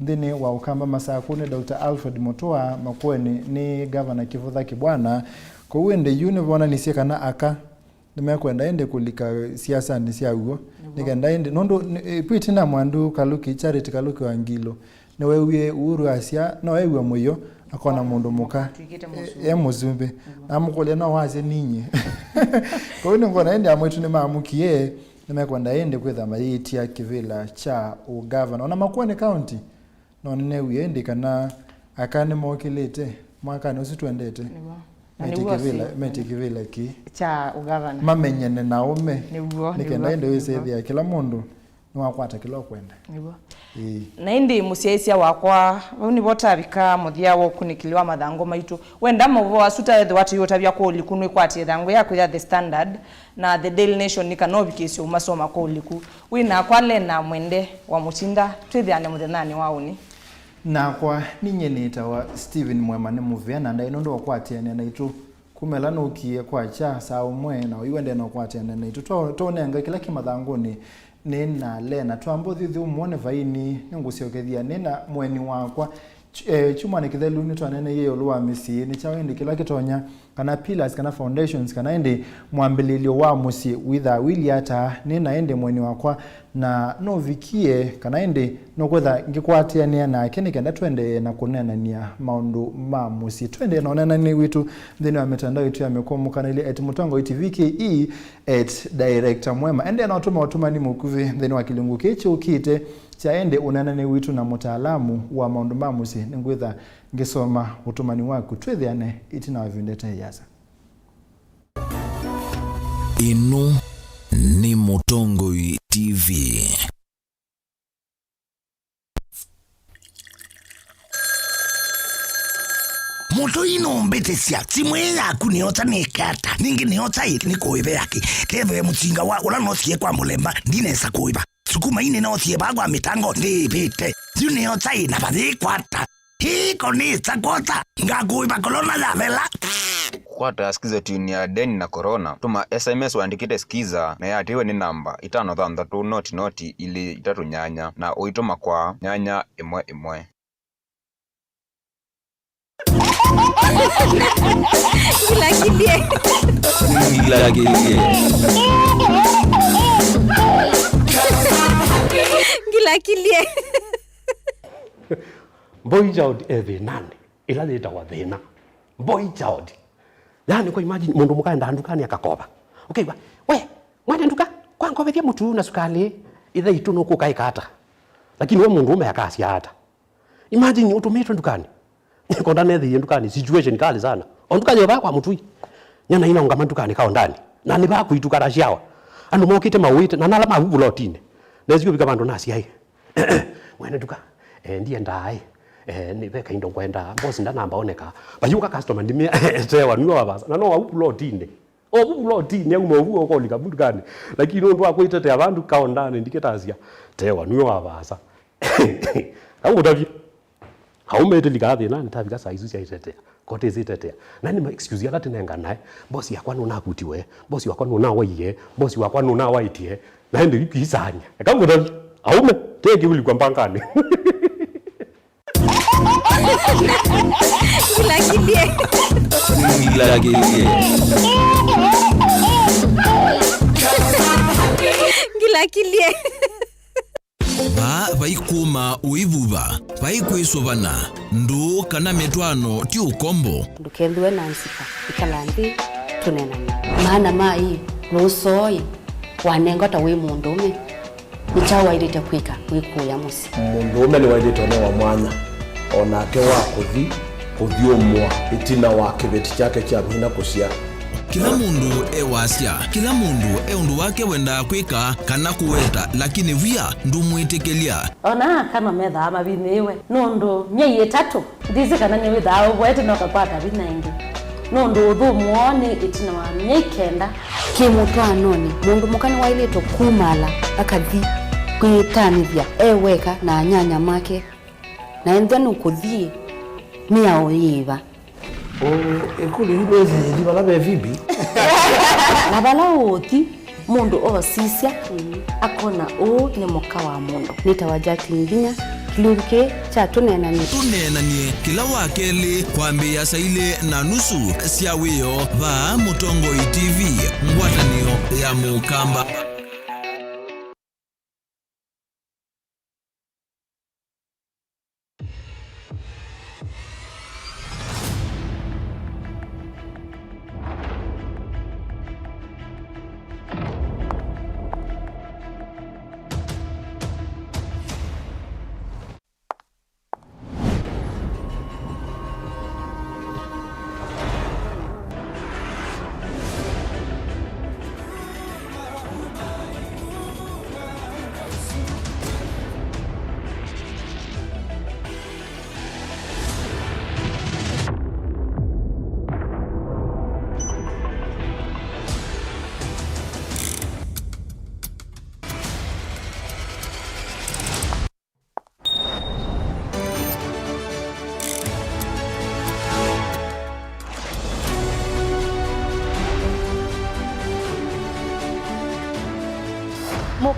ndini wa ukamba Masakuni Dr. Alfred Mutua Makueni ni governor Kivutha Kibwana kwa uende univona nisiekana aka nimekwenda ende kulika siasa ni sia ugo nikaenda ende nondo pitina mwandu Kaluki Charity Kaluki Wangilo ni wewe Uhuru Asia no wewe moyo akona mundu muka muzumbe namukole no waze ninyi kwa hiyo ngona ende amwetu ni mamukie nimekwenda ende kwetha mayiti ya kivila cha governor na Makueni county no nene uyende kana akane mokilete mwaka no situendete metikivila ki cha ugavana mamenyene naume niguo nikenda indo icethia kila mundu niwakwata kilo kwenda niguo na indi musiaisia wakwa ni botabika muthia wo kunikiliwa mathango maitu wenda Mauvoo asuta ethe watu yotabia ko likunwe kwatie thango yako ya The Standard na The Daily Nation nikanovikesia umasoma ko liku wina kwale na mwende wa mutinda twithiane muthenani wauni na kwa ninyenita wa Steven Mwemane muvia na ndaino ndo kwatiane na itu kumela nukie kwa cha saa umwe na iwende no kwatiane na itu to nenga kila kimathanguni nina lena twambo thithi umone vaini ngusiyokethia nina mweni wakwa chuma ni kithelu ni twanene yeyo lwa misi ni chawendi kila kitonya kana pillars kana foundations kana ende mwambililio wa musi witha wiliata nina ende mweni wakwa na no vikie kana ende no kwetha ngikwatiania na kene kenda twende na kunena nia maundu ma musi twende na onana ni witu thini wa mitandao yetu ya mekomu kana ile @Mutongo TVKE @director mwema ende na utuma ni mukuvi thini wa kilungu kicho ukite chaende unanane witu na mutaalamu wa maundu ma musi ngwitha ngisoma utumani waku twithiane itina wavindete yasa ino ni Mutongo TV. Moto ino mbete cia timu yaku niota nikata ningi niota ni kuibe yake keve mutsinga wa ula no cie kwa mulemba ndinesa kuiba sukuma ine no cie bagwa mitango ndipite yu niota ina bathi kwata hiko ni tsakota ngakuiba kolona ya vela kwata skiza tune ya deni na corona tuma SMS waandikite skiza na yatiwe ni namba 533 noti ili 3 nyanya na uituma kwa nyanya 1 Gila kilie boy child eve nani ila leta wa thina boy child yani kwa imagine mundu mukaenda ndukani akakoba okay we mwana nduka kwa ngobethia mutu na sukali itha itu no kukaikata lakini we mundu umeakasia hata imagine utumetwe ndukani konda nethi ndukani situation kali sana ondukanye ba kwa mutui nyana ina ngama ndukani kao ndani na ni ba kuitukara shawa andu mokite mawite na nala mabubu lotine neziko bika bandu nasi ai mwana nduka ndiye ndai ni beka indo kwenda boss ndanamba oneka bayuka customer ndimia tewa niwa babasa na no wabubu lotine obubu lotine umovu okolika ndukani lakini ndo akwitete abantu kao ndani ndiketasia tewa niwa babasa kangu davi haumete likathi nani tabika saizu cia itetea kote zitetea nani ma excuse yala tenenga naye boss yakwa nuna kutiwe boss yakwa nuna waiye boss yakwa nuna waitie na ndio ikisanya kangu davi haume teke uli kwa mpangani Gila kilie Gila kilie vaikuma uivuva vaikwisobana ndu kana metwano ti ukombo ndukendwe na nsika ikalandi tunenana maana mai rusoi wanengota we mundume nichawairite kwika wikuya musi mundume ni wairite no wa mwanya onake wa kuthi umwa itina wa kibeti chake cha hina kusia kila mundu ewasya kila mundu undu wake wenda kwika kana kuweta lakini via ndumwitekelia ona kama metha amabiniwe nundu nyei 3 ndizi kana ni witha ubwete no kakwata binaingi nundu uthumuoni itina wa nyei 9 kimutwanoni mundu mukani wailito kumala akathi kwitanithia eweka na nyanya make na enthenu kuthie miao yiva ekuli hibezi libala bevibi labala oti mundu osisya akona ni muka wa mundu nitawajati nginya kilunke cha tunenanie kila wakeli kwambia saile na nusu cia wiyo va Mutongo TV ngwatanio ya mukamba.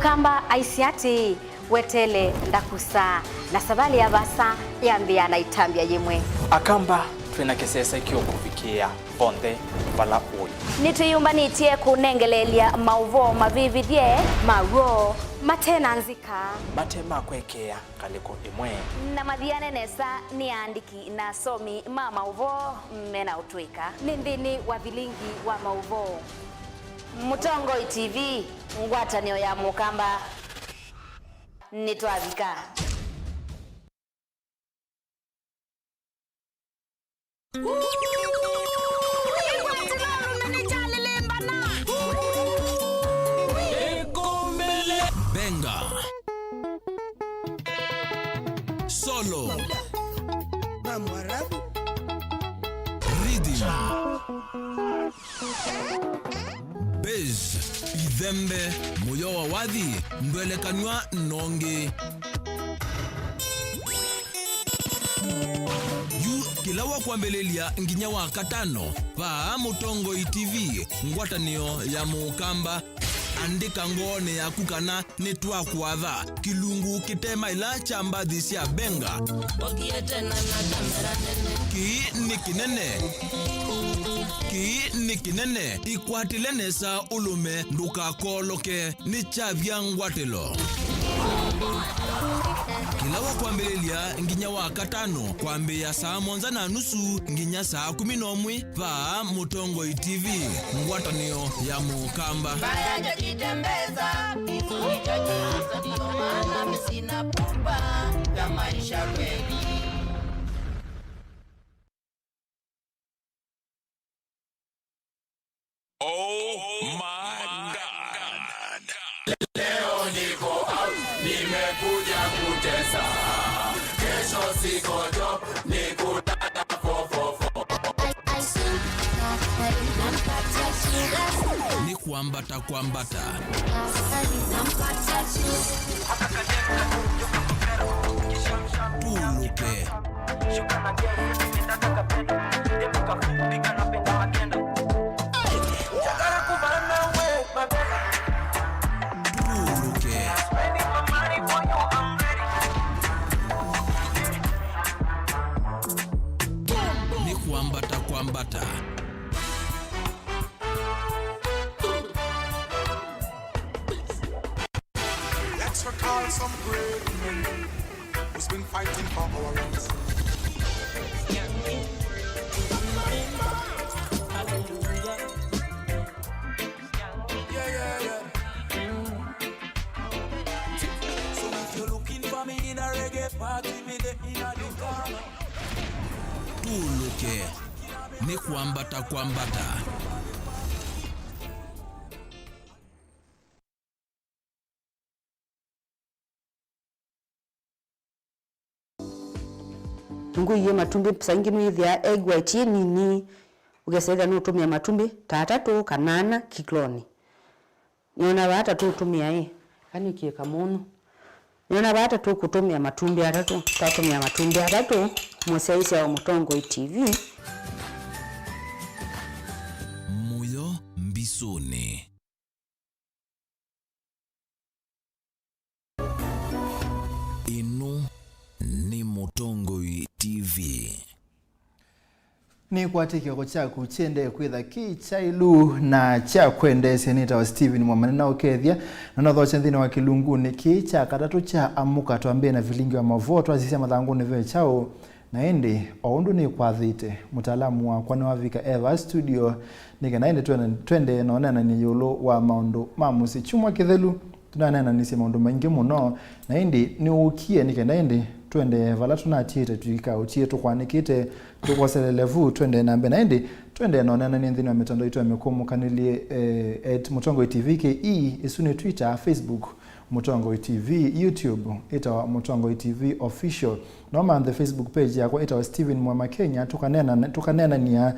mukamba aisiati wetele ndakusa na sabali ya basa yambia na itambia yemwe akamba twina kesesa ikyo kufikia bonde bala oi nituyumbanitie kunengelelia Mauvoo mavivithie maro matenanzika matema kwekea kaliko imwe na mathiane nesa ni andiki na somi ma Mauvoo mena utwika nindini wa Vilingi wa Mauvoo Mutongo TV ngwatanio ya mukamba nitwavika Benga Solo Rhythm Bez Idhembe Moyo wa wadhi Mbelekanwa nonge Kilawa kuambelelia nginya wa katano pa Mutongo TV ngwatanio ya mukamba andika ngone ya kukana netwa kuadha kilungu kitema ila chamba dhisia benga ki ni kinene ikwatilenesa ulume nduka koloke ni chavya ngwatelo Kilawa kuambelelia nginya wa katano kuambia saa 1:30 nginya saa 11 pa Mutongo TV ngwatanio ya mukamba Baya jitembeza isoichajuza ndio maana msina pupa ya maisha kweli Oh my God. Leo niko out, nimekuja kutesa. Kesho siko job, nikutana 444. Ni kuambata Tuluke Ni kuambata Let's recall some great men who's been fighting for our rights. Yeah. So if you're looking for me in a reggae party, me there in a Lucana. Tuluke Ni kuambata Nguiye matumbi sainginu ithia egg white nini ugesetha no tumia matumbi tatatu kanana kikloni niona bata tu tumia kani kieka muno niona bata tu kutumia matumbi atatu tatumia matumbi atatu museisa wa Mutongo TV Muyo mbisone Inu ni Mutongo TV ni kwatikio chaku chende kwitha ki chailu na cha kwende seneta wa Steven Mwamanena ukethia na notho chenthini wa kilunguni ki cha katatu cha amuka twambe na Vilingi Wa Mauvoo twazisia mathanguni ve chao na indi oundu ni kwathite mutaalamu wa kwane wa Vika Eva studio nikena indi twende naonana ni yulu wa maundu mamusi chumwa kithelu tunanena nisi maundu maingi muno na indi ni ukie nikena indi twende vala tunatiete tuika utie tukwanikite tukoselelevu twende nambe na indi twende naonana ni nthini wa mitandao yetu ya mikumu kanilie Mutongo TV KE isuni Twitter, Facebook Mutongo TV, YouTube itawa Mutongo TV official noma the Facebook page yako itawa Steven Mwama Kenya tukanena niya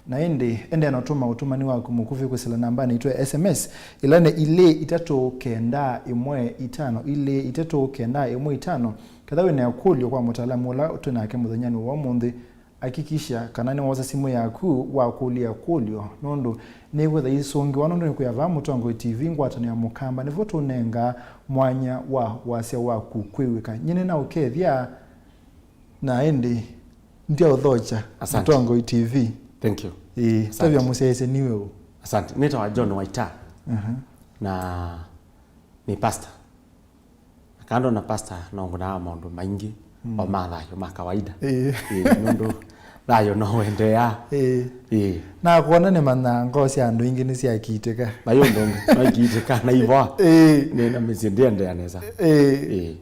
na ende anatuma utumani wako mukufi kusela namba ni itwe SMS ilane ile itatu kenda imwe itano ile itatu kenda imwe itano kadhawe na yakulyo kwa mutaalamu la tunake muthanyani wa mundi hakikisha kana ni woza simu yaku wa kulia kulio nondo ne whether isongi wanondo ni kuyava Mutongo TV ngwata ni mukamba ni voto nenga mwanya wa wase wa kukweweka nyine na ukethia na endi ndio dhocha Mutongo TV. Thank you. Tavya musese niwe. Asante. Nita John Waita. Na ni pastor. Kando na pastor naongona maundu maingi o mathayo ma kawaida. Nondo thayo no endea. Na kuona ni manango cia andu ingi ni cia kiteka. Bayo ndongo no kiteka na ivo. Ni na mizinde ndea neza.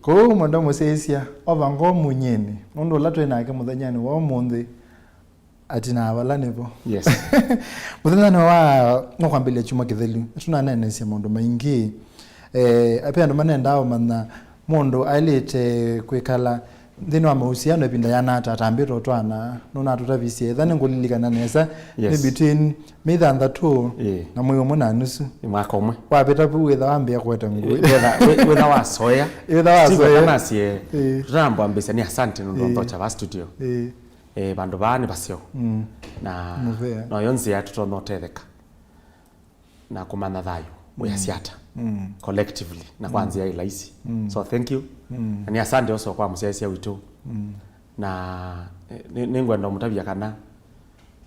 Ko mondo musesia ovango munyeni. Nondo latwe nake muthanyani wa munthi atina wala nivo. Yes. Muthanyani wa nokwambilia chuma kithelu. Tuna nene cia mondo maingi. Apia ndo manenda mana mondo alete kwekala ndino amahusiano epinda yana atambiro twana nona tutavisie thane ngulilikana nesa ni between mitha and two na mwe mona nusu mwaka umwe wapeta pu wetha wambia kweta ngui wetha wasoya kana sie tutambo ambesa ni asante ndo cha va studio bandu bani basio na no yonzi ya tutonotetheka na kumana thayo muyasiata collectively na kwanzia ila isi so thank you ni asante also kwa musesia witu na ningwenda mutabia kana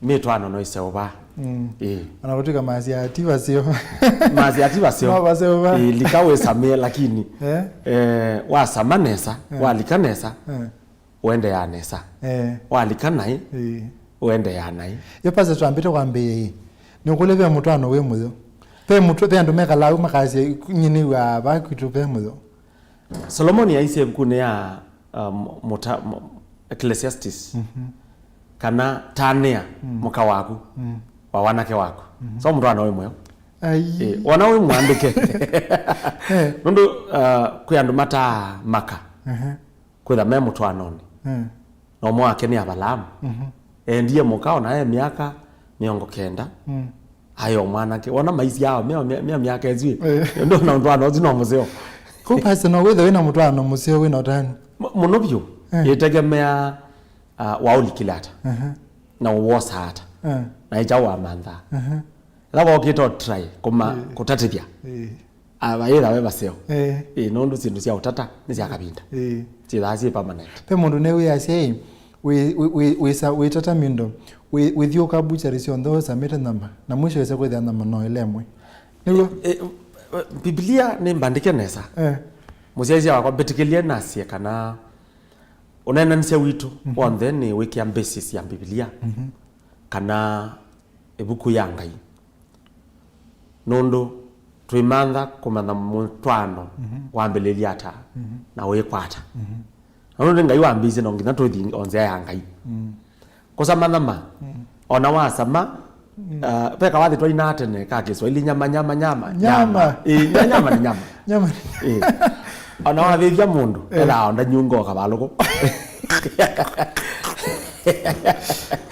mitwano no iseoba anakutika mazi ativa sio no baseoba likawe samia lakini wasamanesa walikanesa uende ya nesa walikanai uende ya nai yo pasa twambite kwambe ni kuleve mutwano we muzo pe mutu pe andu meka lawu makazi nyini wa ba kwitu pe muzo Solomon yaise mkune ya Ecclesiastes kana tanea muka waku wa wanake waku so mtu anawe mwe wanawe mwandike nundu kuyandu mata maka kwitha me mutu anoni no mwake ni abalamu ndiye mukao naye miaka 90 ayo mwanake wana maizi yao miaka ezwi ndo na ndo anozi no museo ko pasa no wethe wina mutwano museo wina tani munobyo yetegemea waulikilata na wosata na ijawa mantha labo kito try kuma kutatithia abayira we baseo nondo sindu cia utata ni cia kabinda tithasi permanent pe mundu ne we ase we tata mindo with your kabucha resion those amete number na mwisho wese kwetha number no elemwe nilo Biblia ni mbandike nesa musesia wako betikelie nasie kana unena nsia witu on then wiki basis ya Biblia kana ebuku ya Ngai nondo twimantha kumana mutwano wambelelia ata na wekwata nondo Ngai wambize no ngina tuthi onzea ya Ngai kosa manama ona wasama peka wathi twaina atene ka Kiswahili nyama ni nyama ona wathithia mundu ela onda nyungo kabaluko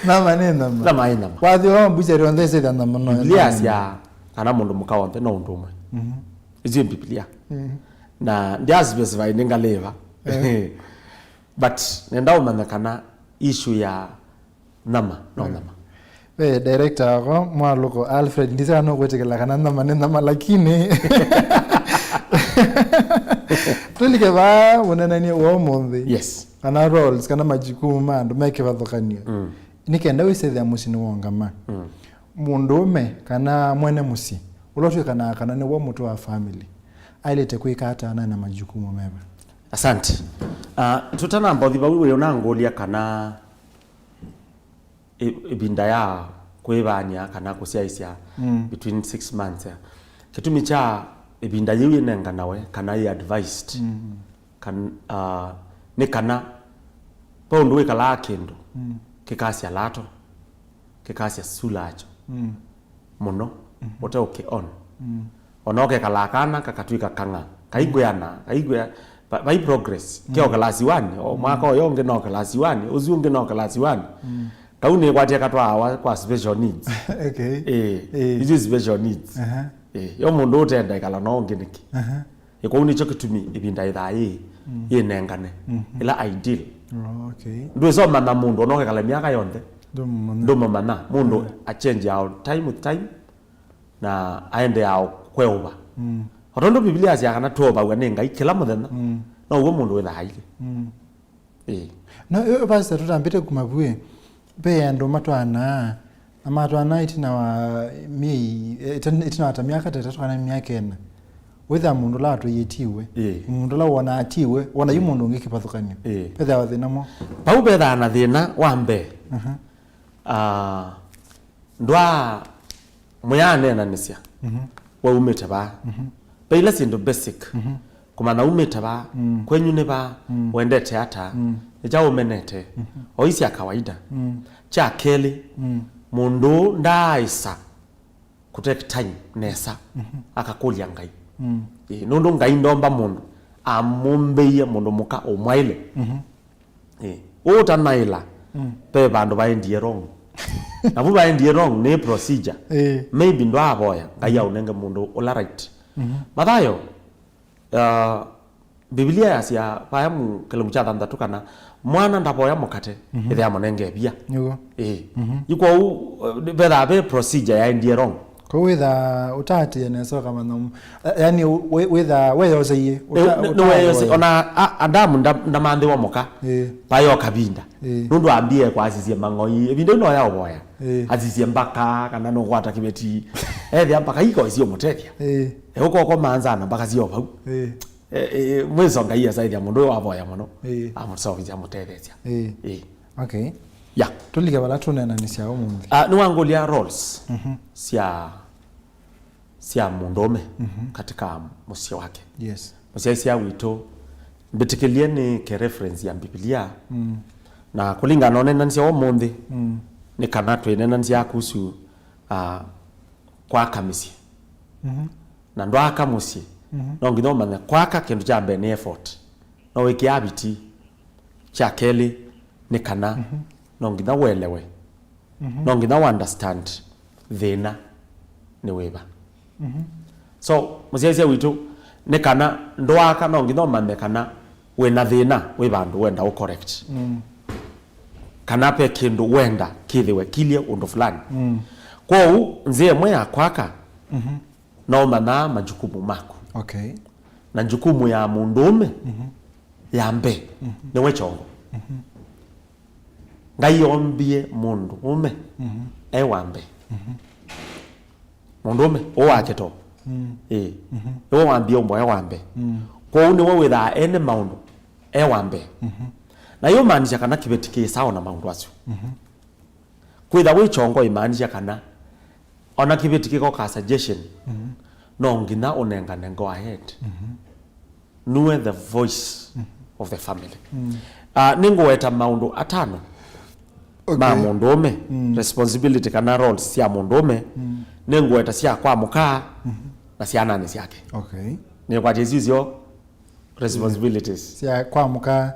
nama wathi wa mbuceri on these than no Biblia cia kana mundu mukawonte no ndumwe izi Biblia na ndia specify ningaleva but nenda umanya kana issue ya nama director wako mwaluko Alfred ndisa no kwetekela kana nama lakini tulike ba wonana ni wo mombe yes kana roles kana majukumu mandu meke bathokanio nikenda wisethia musini wongama mundume kana mwene musi ulotwe kana ni wo mutu wa family ailete kuikata na majukumu mema. Asante. Tutana mbothi bawe onangolia kana ibinda ya kwebanya kana kusiaisia between 6 months kitumi cha ibinda yiwe nenga nawe kana ya advised kan ne kana pondo we kala kendo kikasia lato kikasia sulacho muno wote okay on onoke kala kana kakatwika kanga kaigweana by progress kyo class 1 o mwaka oyonge no class 1 uziunge no class 1 kaune kwatia katwa kwa special needs it is special needs yo mundu utenda kala no nginiki iko uni chokitumi ibinda ithai yenengane ila ideal Okay. Ndu so mana mundu no kala miaka yonde. Ndo mana mundu a change out time with time na aende ao kweuba. Otondo Biblia cia kana toba wanenga ikila muthenya. No uwo mundu wetha haile. No yo pastor tutambite kumabwe be ando matwana amatwana itina wa itina ata miaka 3 kana miaka 4 wetha mundu la to yetiwe mundu la wona atiwe wona yumundu ngikipathukani petha wathina mo pau betha na thina wambe ndwa muyane na nisia wa umete ba beila sindu basic kumana umete ba kwenyu ne ba wendete ata eja umenete oisi ya kawaida cha keli mundu ndaisa kutake time nesa akakulia ngai nundu ngai ndomba mundu amumbeye mundu muka omwaile uta naila pe bandu baendie wrong nabu baendie wrong ne procedure maybe ndo aboya ngai ya unenge mundu ola right mathayo Biblia yasia payamu kelemu cha thanda tukana mwana ndaboya mukate ithe amonenge bia yuko betha be procedure ya endie wrong ko wetha utati ne so kama no yani wetha weyozeye no weyose ona Adamu ndamande wa muka bayo kabinda nundu ambie kwa azizie mangoi ebindo no ya oboya azizie mbaka kana no gwata kibeti ethe mpaka iko isio mutethia uko ko manzana mpaka sio bau mwezo ngai zaidi ya mundu wa boya muno amusolve ya mutethecia okay ya tulike bala tunena ni cia umuthi ni wangolia roles cia mundume katika musia wake yes musia cia wito mbitikilie ni ke reference ya Biblia na kulingana na nani cia umuthi ni kana twene cia kuhusu kwa kamisi na ndo akamusi no nginya manya kwaka kindu cha mbe ni effort no wiki habiti cha keli ni kana no nginya welewe no nginya understand thina ni weba so muziazi witu ni kana ndo aka no nginya manya kana wena thina we bandu wenda o correct kana pe kindu wenda kithiwe kilie undu fulani kwa nzie mwe akwaka no mana majukumu mako okay na jukumu ya mundume ya mbe ni wechongo ngai ombie mundu ume wambe mundume o wake to o wambie ombo wambe kwa uni wewe tha ene maundu wambe na yo maanisha kana kibetiki sawa na maundu acio kwitha wechongo imaanisha kana ona kibetiki ko ka suggestion no ngina onengane go ahead know the voice of the family ningweta maundu atano ma mundume responsibility kana roles cia mundume ningweta cia kwa muka na cia nani ciake okay ni kwa jezizio responsibilities cia kwa muka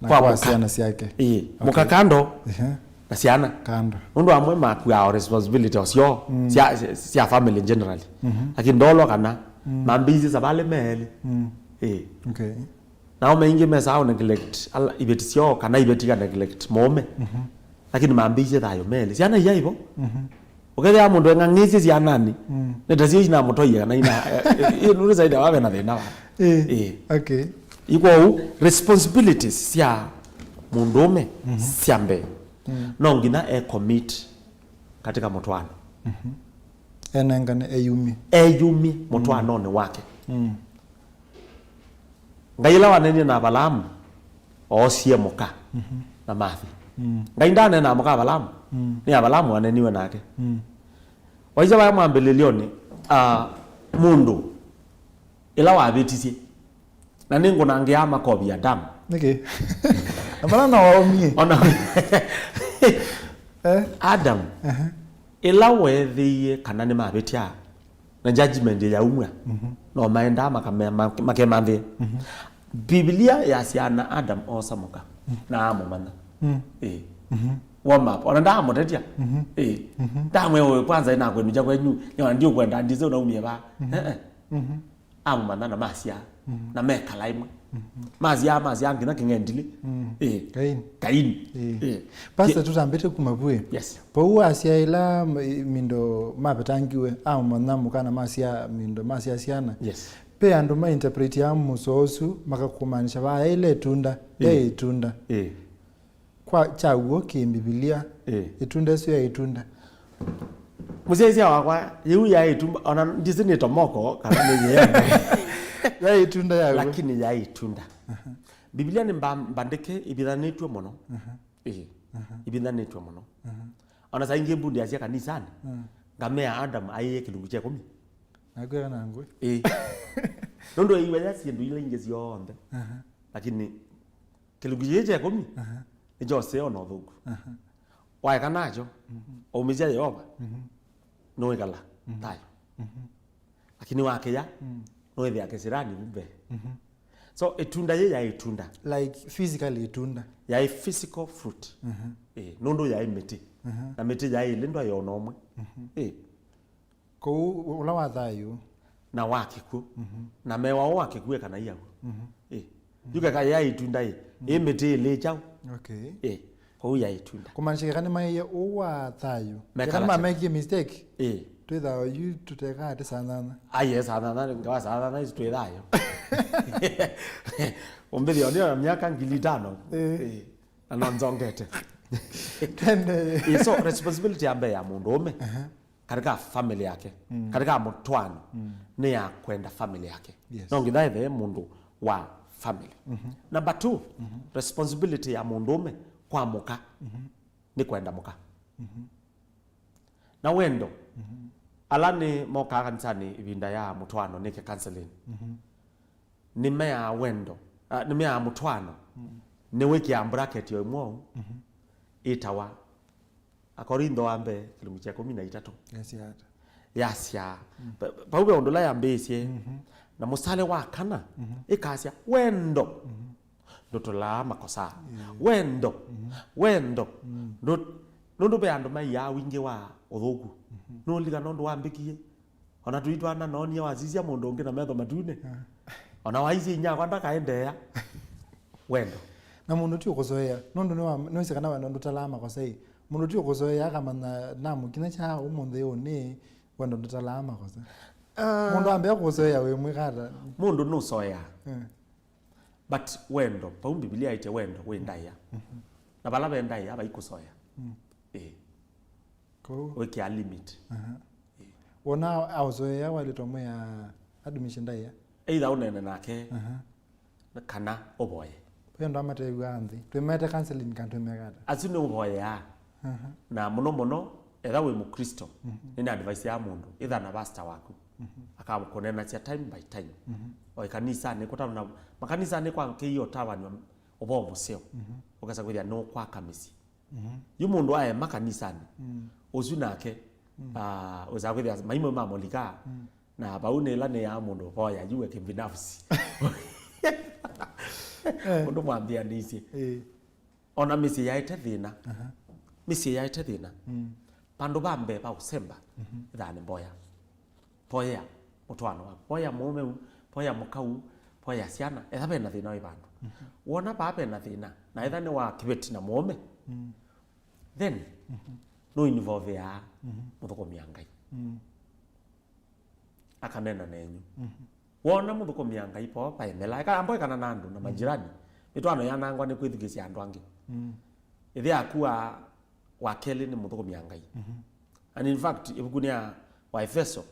na kwa ciana ciake muka kando na ciana kando nundu amwe maku ya responsibility osio cia family generally lakini ndolo kana mambizi zabale mele okay na maingi mesa neglect ibetisio kana ibetika neglect mome lakini mambizi thayo mele ciana iya ibo uketha mundu ngangisi cia nani netazio ina mutoia kana ina nuru zaidi wawe na thina wa okay iko responsibilities cia mundume cia mbe no ngina commit katika mutwano enengane eyumi mutwano ni wake ngaila wanene na Balamu osie muka na mathi ngaindane na muka Balamu ni Balamu waneniwe nake waiza wa mwambelelioni mundu ila wabetisie na ningo nangia makobi ya damu niki amana na waomie ona Adam ila wethie kana ni mabetia na judgment ya umwa no maenda makemanthe Biblia yasiana Adam osamuka na amomana wama ona ndamo tetia ndamwe wewe kwanza ina kwenu ja kwenyu nyona ndio kwenda ndizo na umie ba amomana na masia na meka laimwe mazia ngina kingendili Kain. Pastor tutambete kumabwe. Yes. Po asia ila mindo mapetangiwe au manamu kana masia mindo masia siana. Yes. Pe ando ma interpret ya musosu makakumanisha ba ile tunda itunda. Kwa chaguo Biblia itunda sio itunda. Musezi wakwa yu ya itumba ona ndisi ni tomoko kana ni yeye. Ya itunda yawe. Lakini ya itunda. Biblia ni mbandike ibithanitwe muno. Ibithanitwe muno. Ona saingi mbundi acia kanisani. Ngamea Adam aiye kilungu cha 10. Agwe na ngwe. Nondo iwe ya sindu ile inge cionthe. Lakini kilungu cha 10 ni Jose ona thungu. Wae kanacho umizia Yehova. No igala tayo. Lakini wake ya no ile yake sirani mbe. So itunda ye ya itunda like physically itunda ya physical fruit. Nondo ya miti. Na miti ya ile ndo ya nomwe. Ko ula wathayo na wakiku na mewa wakiku kana iya. Yuka ka ya itunda ye miti ile chao. Okay. Ko ya itunda. Kumanisha kana maye o wathayo. Kana make a mistake. Twitha you tuteka ate sanana. Yes, sanana ngawa sanana is twithayo. Ombeli onio miaka 5,000. Anonzongete. So responsibility ambaye ya mundume katika family yake, katika mutwano ni ya kwenda family yake. No ngithaithe mundu wa family. Number 2, responsibility ya mundume kwa muka ni kwenda muka. Na wendo alani moka kanisani ibinda ya mutwano nike counseling. Ni mea wendo, ni mea mutwano. Ni wiki ya bracket yo imwo. Itawa Akorintho ambe kilungu cha 13. Yasia. Paube ondola ya mbese. Na musale wa kana ikasia wendo. Ndotola makosa. Wendo. Wendo. Nondo be ando mai ya winge wa othogu. No liga nondo wambikie. Ona tuitwa na noni ya wazizia mondo onge na metho matune. Ona waizi nya kwanda kaendea. Wendo. Na mundu ti ukuzoea nondo no se kana wa nondo talama kwa sai. Mundu ti ukuzoea kama na mukina cha umunde yo ni wendo talama kwa sai. Mundu ambe akuzoea we mwikata. Mundu no soya. But wendo, pa Biblia ite wendo we ndaya. Na bala be ndaya aba ikusoya. Ko weki a limit. Wona auzoea walitomwe ya admission ndaya. Either unene nake kana oboye. Pendo amate gwanthi. Twemete counseling kantu megata. Asune oboye na muno etha we mukristo ni advice ya mundu itha na pastor waku akamukonena cia time by time. O kanisa ni kutana na makanisa ni kwa kiyo tawanywa obo museo. Ukasa kwithia no kwa kamisi. Yu mundu aye makanisa ni uzu nake uza kwithia maimo mamolika na baune la ne ya mundu boya yuwe kibinafsi. Mundu mwambia ndisi. Ona misi yaite thina. Misi yaite thina. Pandu bambe ba usemba thani boya. Poya mutwano wa poya mume poya mukau poya siana ethabe na thina ibandu. Wona babe na thina na ethane wa kibeti na mume. Then no involve ya muthukumia Ngai. Akanena nenyu. Wona muthukumia Ngai po pa emela ka ambo kana nandu na majirani. Mitwano ya nangwa ni kwithigisia andu angi. Ithi akua wa keli ni muthukumia Ngai. And in fact ibukunia wa Efeso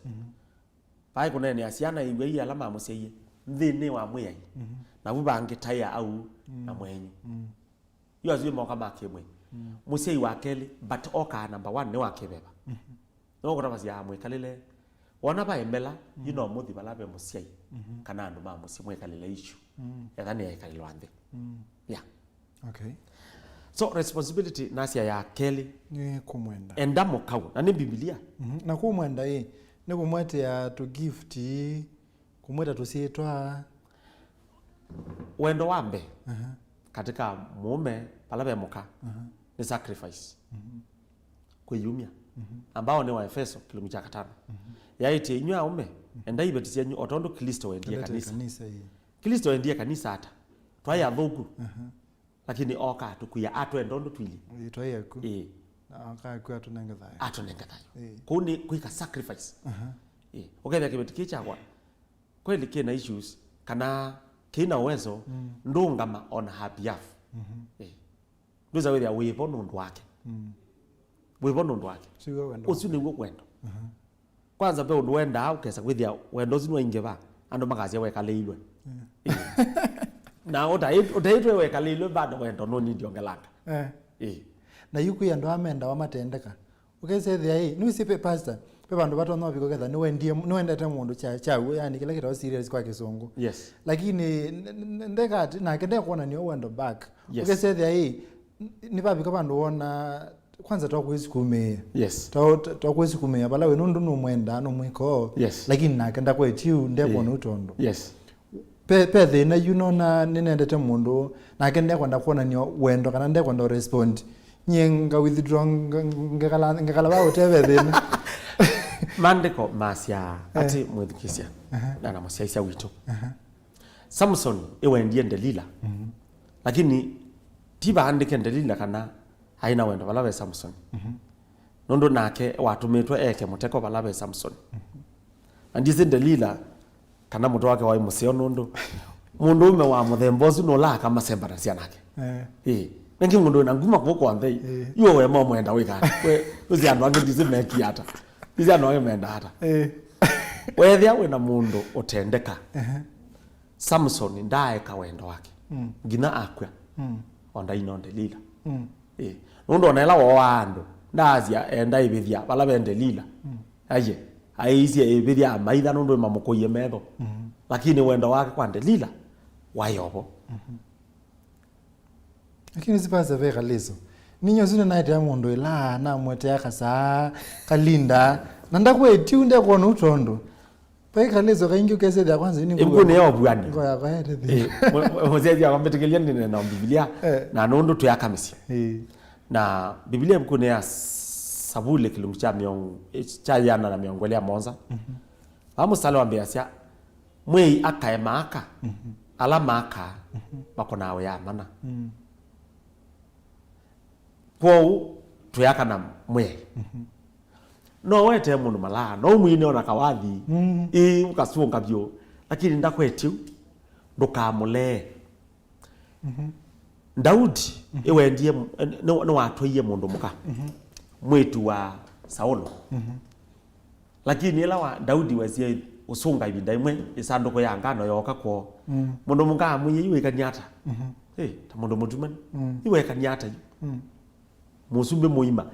pai kunene asiana iwe ya alama museye thini wa mwiyai na bubangi taya au na mwenyu yo azwi moka makemwe musei wa keli but oka number 1 ni wa kebeba no kora basi ya mwekalile wona ba emela you know muthi balabe musei kana andu ma musi mwekalile issue yathani ya ikalilwa nthi yeah. Okay. So responsibility nasia ya keli ni kumwenda enda mukau na ni Biblia na kumwenda ni kumwete ya to gift kumweta tusietwa wendo wambe katika mume palabe muka ni sacrifice kuyumia ambao ni wa Efeso kilomita 5 yaite inywa ume enda ibetisia nyu otondo Kristo endie kanisa. Kristo endie kanisa ata twaya thugu lakini oka tukuya atwendo ndo twili itoye ku na aka ku atunenge thayo kuni kuika sacrifice ukethia kibeti kichagwa kweli kina issues kana kina uwezo ndungama on her behalf nduza withia wivo nundu wake wivo nundu wake ucio niguo wendo kwanza pe undu wenda ukesa withia wendo ucio waingeva andu magazia wekaleilwe na utaitwe wekaleilwe bado wendo noni ndiongelanga na yuku ya ndo amenda wa matendeka ukesethia nusi pe pastor pe bandu batonwa biko ketha ni wendete mundu cha yani kila kitu serious kwa kisungu lakini ndekati na kende kuona ni wendo back ukesethia ni babika bandu wona kwanza twakwisikumia twakwisikumia bala we nundu numwenda no mwiko lakini nakenda kwetiu ndekuona utondo pe thina na ninendete mundu nakende kwenda kuona ni wendo kana ndekwenda respond nyenga withdraw ngakala ba utebe thina mandiko masya ati mwithikisia na musyaisya witu Samson ewendie Delila lakini tiba andike Delila kana haina wendo balabe Samson nondo nake watumitwe eke muteko balabe Samson andise Delila kana muto wake wa museo nondo mundu ume wa muthembozu no la kama sembara cia nake nengi mundu na nguma kwa nthei yo we mo mwenda wika we uzi andu angi dizimeki hata izi andu angi menda hata wethia we na mundu utendeka Samson ndaeka wendo wake ngina akwa onda ino Delila nondo onela wa andu ndazia enda ibithia bala bende Delila aye aizia ibithia maitha nondo mamukoye metho lakini wendo wake kwa Delila wayobo lakini sipaza veka lezo ninyo zina naite ya mundu ila na mwete yaka saa kalinda nanda kwetiu nde kuona utondo paika lezo kaingi ukesethia kwanza ini ngune yo bwani ngoya kwaete mozezi ya kwambetekelia nene na Biblia na nondo tuyakamisi na Biblia mkune ya Sabule kilungu cha yana na miongolea monza sale wambia sia mwei akae maaka ala maaka bakona we ya mana kwou tuyaka na mwe no wete mundu mala no mwine ona kawathi ukasunga byo lakini ndakwetiu ndukamule Daudi ewendie no wathoiye mundu muka mwetu wa Saulo lakini ela wa Daudi wezie usunga ibinda imwe isanduko ya ngano yoka ko mundu muka muye iwe kanyata ta mundu mutuman iwe kanyata musumbe muima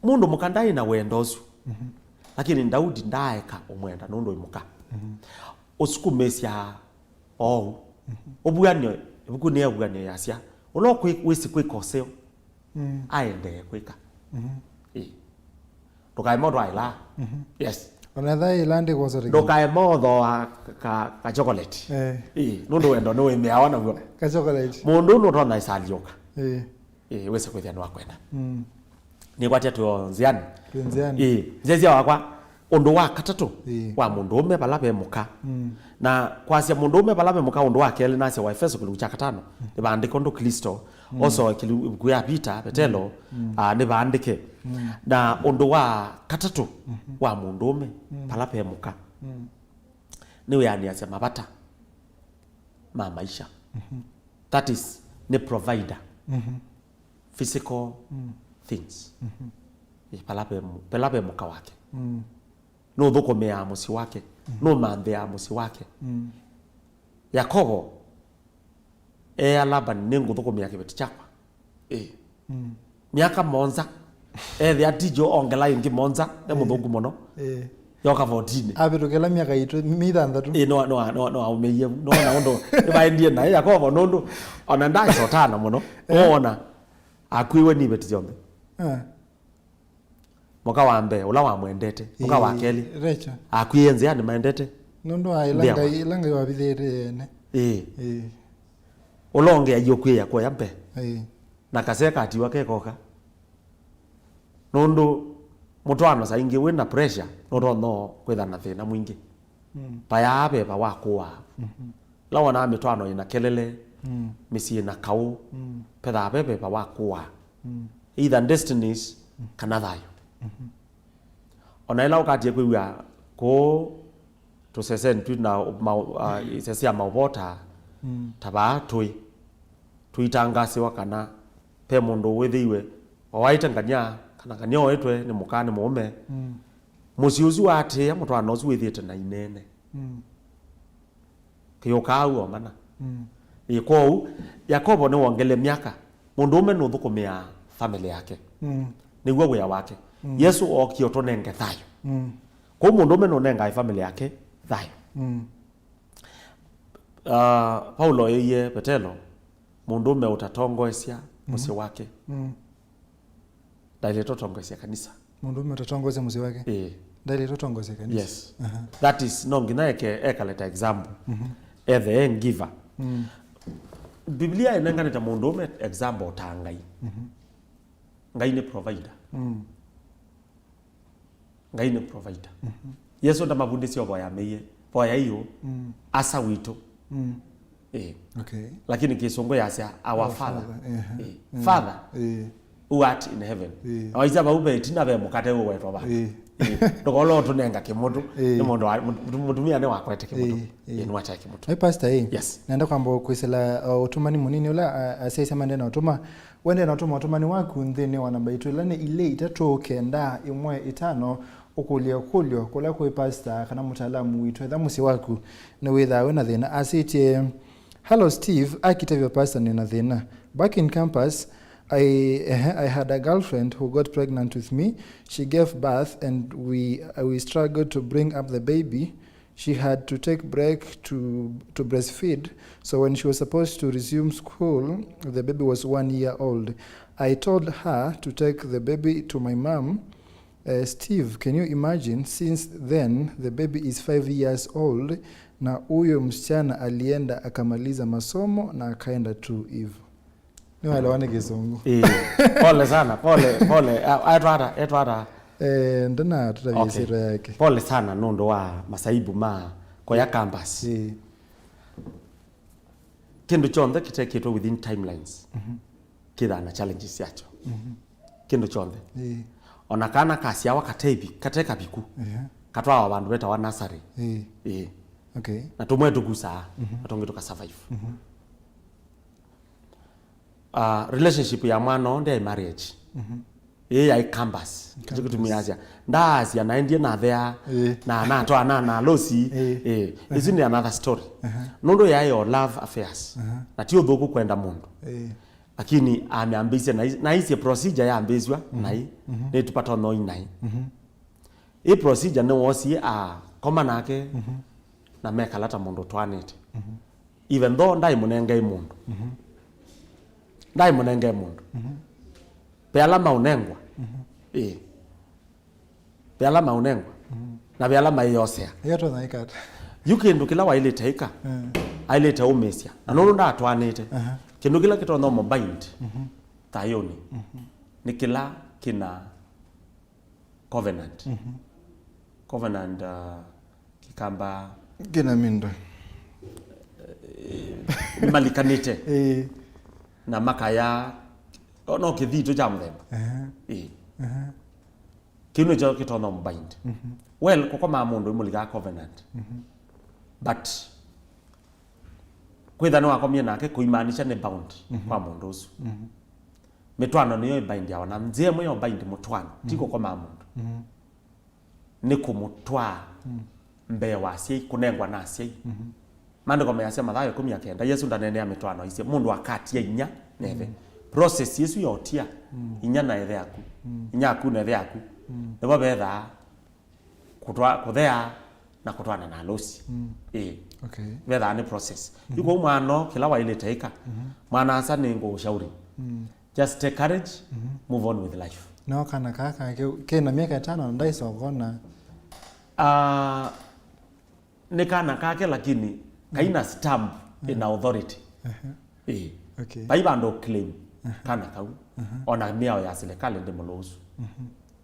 mundu mukandai na wendosu lakini Daudi ndaeka omwenda nondo imuka usukumesya obuganyo ebukune obuganyo yasya oloko wisi kwikoseo aende kwika dokai modo aila yes onatha ilande kwa zote dokai modo ka chocolate nondo wendo no emea wana bwo ka chocolate mundu no tona isalioka wese kwithia no akwenda ni kwatia tu nziani nzezi wakwa undu wa katatu wa mundu ume balabe muka na kwasia mundu ume balabe muka undu wa kele nase wa Efeso kilungu cha 5 ni baandike undu Kristo also kilungu ya Peter Petelo ni baandike na undu wa katatu wa mundu ume balabe muka ni yani asia mabata maisha that is ni provider physical things palape muka wake no thukome ya musi wake no manthe ya musi wake Yakobo Laban nengo thukome ya kibeti chakwa miaka monza the atijo ongela ingi monza muthungu muno yoka 14 abirukela miaka itu mithandatu no umeye no na ndo ibaindie na Yakobo nondo ona ndai sotana muno ona akwiwe ni beti jombe muka wambe ula wa mwendete muka wa keli recha akwiyenze yani maendete nondo ilanga yabithire ne ulonge ayokwe yakwa yambe na kaseka atiwa kekoka nondo mutwano saingi wina pressure no kwitha na thina mwingi payabe ba wakwa lawana mitwano ina kelele misi na kau petha bebe pa wakua either destinies kana thayo ona ila ukatie kwiwa ko to sesen tu na sesia mauvota taba tuitangase wakana pe mundu withiwe waitanganya kana kanyo wetwe ni mukane mume musiuzu ati ya mutwana uzu withite na inene kiyokau omana ikou Yakobo ni wongele miaka mundu ume no thukumia family yake niguo gwa wake Yesu okio tonenge thayo ko mundu ume no nenga family yake thayo Paulo yeye Petelo mundu ume utatongoesya musi wake daile totongoesya kanisa mundu ume utatongoesya musi wake daile totongoesya kanisa yes that is no nginaeke ekaleta example the end giver Biblia inanganita mundu ume example tangai ngai ni provider ngai ni provider Yesu ndamabundisi oboya meye boya hiyo asa wito okay lakini kisongo yasya our father father who art in heaven awaiza baube tina be mukate wo wetwa ba ndogolo tunenga kimutu ni mundu mutumia ne wakwete kimutu ni wacha kimutu hey pastor yes naenda kwamba kwisela utumani munini ula asesa mande na utuma wende na utuma utumani waku nthini wanamba itulane ile itatoke nda imwe itano ukulia kulio kula kwa pastor kana mutaalamu witu tha musi waku ne witha wena thina asitie hello Steve akitavyo pastor ni na thina back in campus I had a girlfriend who got pregnant with me. She gave birth and we struggled to bring up the baby. She had to take break to breastfeed. So when she was supposed to resume school, the baby was 1 year old. I told her to take the baby to my mom. Steve, can you imagine? Since then, the baby is 5 years old. Na huyo msichana alienda akamaliza masomo na akaenda tu hivyo. Ni wale wane kizungu. Pole sana, pole. Etwara. Ndana tutavyesira yake. Pole sana nondo wa masaibu ma kwa ya campus. Kindu chonde kiteketwa within timelines. Kida na challenges yacho. Kindu chonde. Onakana kasi ya kateka biku. Katwa wa bandu beta wa nursery. Okay. Na tumwe tugusa, atonge tuka survive. Relationship ya mwana ndia marriage. Ya campus. Kitu kutumiaza. Ndazi ya naendie na there na to na losi is in another story. Nondo ya your love affairs. Na tio thoku kwenda mundu. Lakini ameambizia na hizi procedure ya ambizwa na hii ni tupata no inai. Hii procedure no wosi koma nake na meka lata mundu twanete. Even though ndai munenge mundu. Ndai munenge mundu. Pealama unengwa. Pealama unengwa. Na pealama yosea. Yato na ikata. Yukindu kila wa ile taika. Ile ta umesia. Anono nda twanete. Kindu kila kito no bind. Tayoni. Ni kila kina covenant. Covenant kikamba kina mindo. Malikanite. Na makaya no kithito cha mthemba kinu jo kitono bind well kokoma mundu imuliga covenant but kwithano akomie nake kuimanisha ne bound kwa mundu usu mitwano niyo bind ya wana mzie mwe bind mutwano tiko koma mundu ni kumutwa mbe wasi kunengwa nasi mande kwa yasema mathayo 19 Yesu ndanene ya mitwano ise mundu akati ya inya neve process Yesu yotia inya na ethe yaku inya aku na ethe yaku nebo betha kuthea na kutwana na losi okay betha ni process yuko mwana kila wa ile taika mwana asa ningo ushauri just take courage move on with life no kana kaka ke na miaka 5 ndai sogona ni kana kake lakini kaina stamp in authority okay baiba ndo claim kana kau ona miao ya serikali ndemolosu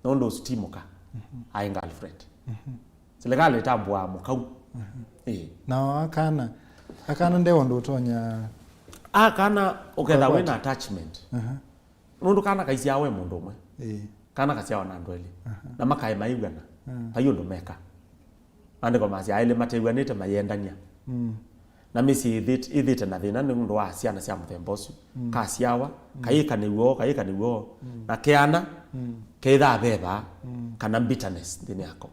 nondo stimuka ainga Alfred serikali tambwa mukau na akana ndewo ndo utonya kana uketha wina attachment nundu kana kaisi yawe mundu umwe kana kasia wana andu eli na makae maigana payo ndo meka ande kwa masi aile mateigwanite mayendania na misi ithite na thina ni ndu wa ciana cia muthembosu kasiawa kaika niwo na kiana keitha beba kana bitterness ndini yako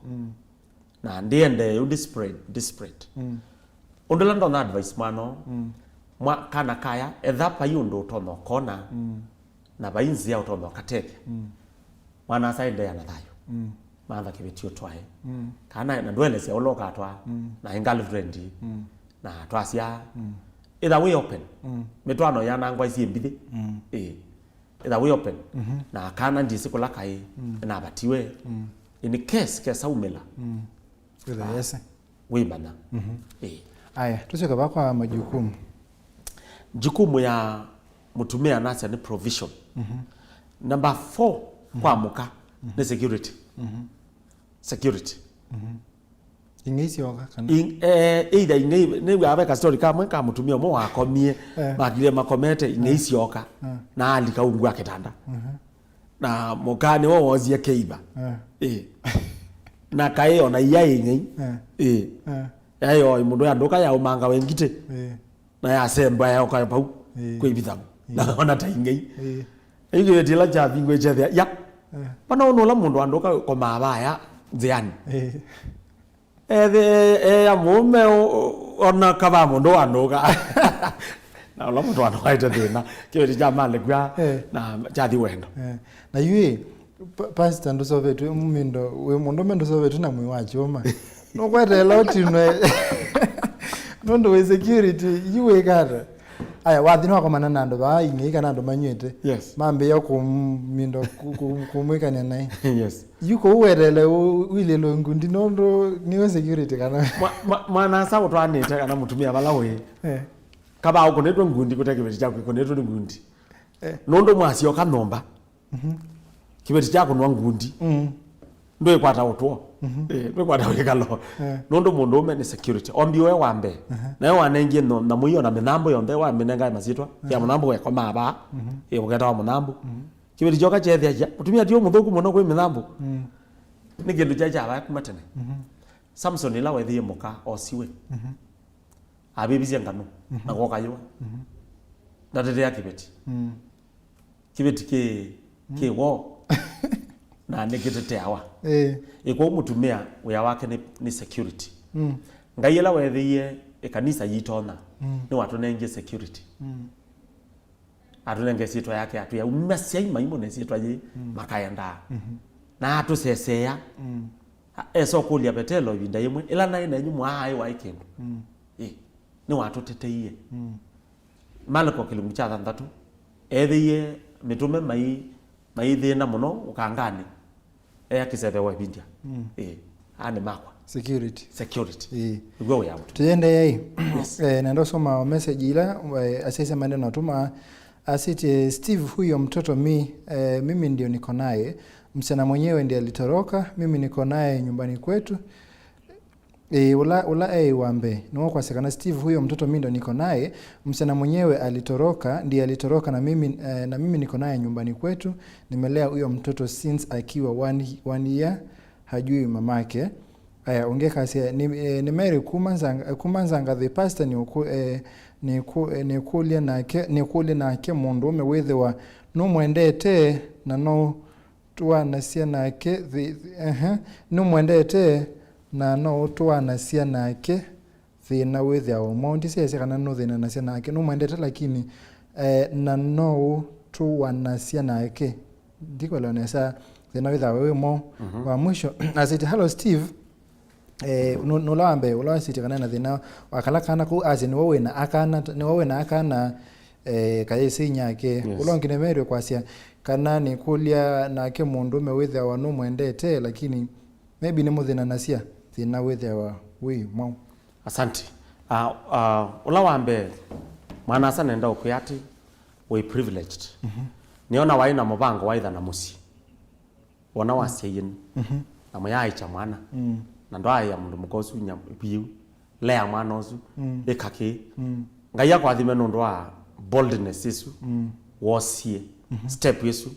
na ndiende you desperate undula ndo na advice mano kana kaya etha payo ndo tono kona na bainzi ya utono kateke mwana sainde ya nathayo manda kibetio twae kana na ndwele cia uloka twa na girlfriend na twacia either way open metwano yana ngwa ici mbithi either way open na kana ndisi kula kai na batiwe in case kesa umela yes wibana aya tucoka bakwa majukumu jukumu ya mutumia nasi ni provision number 4 kwa muka ni security security ingisi yoga kana either ingei ni wabeka story kama kama mutumia mo wakomie magire makomete ingisi yoka na alika ungu akitanda na mukani wo wozie keiba na kayo na iya ingei ayo mundu yanduka ya umanga wengite na ya semba ya kwa pau kwa ibithamu na ona ta ingei iyo yetila cha bingwe chethe ya pana ono la mundu anduka ko mabaya nziani ya mume ona kaba mundu anduka na lo mundu anduka ite thina kiwe cha male kwa na chathi wendo na yue pastor ndo sovetu mumindo we mundu mendo sovetu na mwi wachoma no kwete lotino nondo we security yue kara aya wathi no komana nando ba ingika nando manywete mambe yo kumindo kumwikania nai yuko uwerele wilelo ngundi nondo niwe security kana mwana sa utwanite kana mutumia balawe kaba uko netwe ngundi kutekebeti chako uko netwe ngundi nondo mwasio kanomba kibeti chako nwa ngundi ndo ikwata utwo ndo kwata wikalo nondo mundu ume ni security ombi we wambe na yo wanengie no na muyo na minambo yonde wa minenga masitwa ya munambo we koma ba uketa wa munambo kibeti joka chethia ya mutumia dio muthuku muno kwi minambo ni gindu jaja ba kumatene Samson ila wethie muka osiwe abibizia ngano na gokayo na dede ya kibeti ke wo na negete awa iko mutumia uya wake ni security ngayela wethie ekanisa yitona ni watu nenge security atunenge sitwa yake atu ya umasia imaimo ne sitwa ye makayanda na atu sesea eso kulia betelo binda yemwe ila na ina nyumu ayi wa ikendo ni watu teteiye malako kilungu cha thandatu ethie mitume mai thina muno ukangani kisethe wa bindia ane makwa security go ya mtu tuende yai na ndo soma message ila asese maneno tuma asiti Steve huyo mtoto mimi ndio niko naye msichana mwenyewe ndiye alitoroka mimi niko naye nyumbani kwetu ula wambe no kwa sekana Steve huyo mtoto mimi ndo niko naye msichana mwenyewe ndiye alitoroka na mimi niko naye nyumbani kwetu nimelea huyo mtoto since akiwa 1 year hajui mamake aya ongeka sia ni Mary kumanzanga the pastor ni kulia na ke mundu ume wethiwa no mwendete na no twana cia nake no mwendete na no twana cia nake thina withia o mount sese kana no thina na cia nake no mwendete lakini na no twana cia nake ndiko lonesa thina withia wewe mo wa mwisho asiti hello Steve no lambe ulo asiti kana na thina wakala kana ku azini wewe na akana kaisi nyake ulongine merio kwasia kana ni kulia nake mundu mewetha wa no mwendete lakini maybe ni muthina nasia thina wetha wa we mo asante ula wambe mwana sana nenda ukuyati we privileged niona waina mubango waitha na musi wana wasieyin na moyai cha mwana na ndo aya mundu mukosu nya biu lea mwana ozu ekake ngaya kwa thime no ndo boldness isu wosie step isu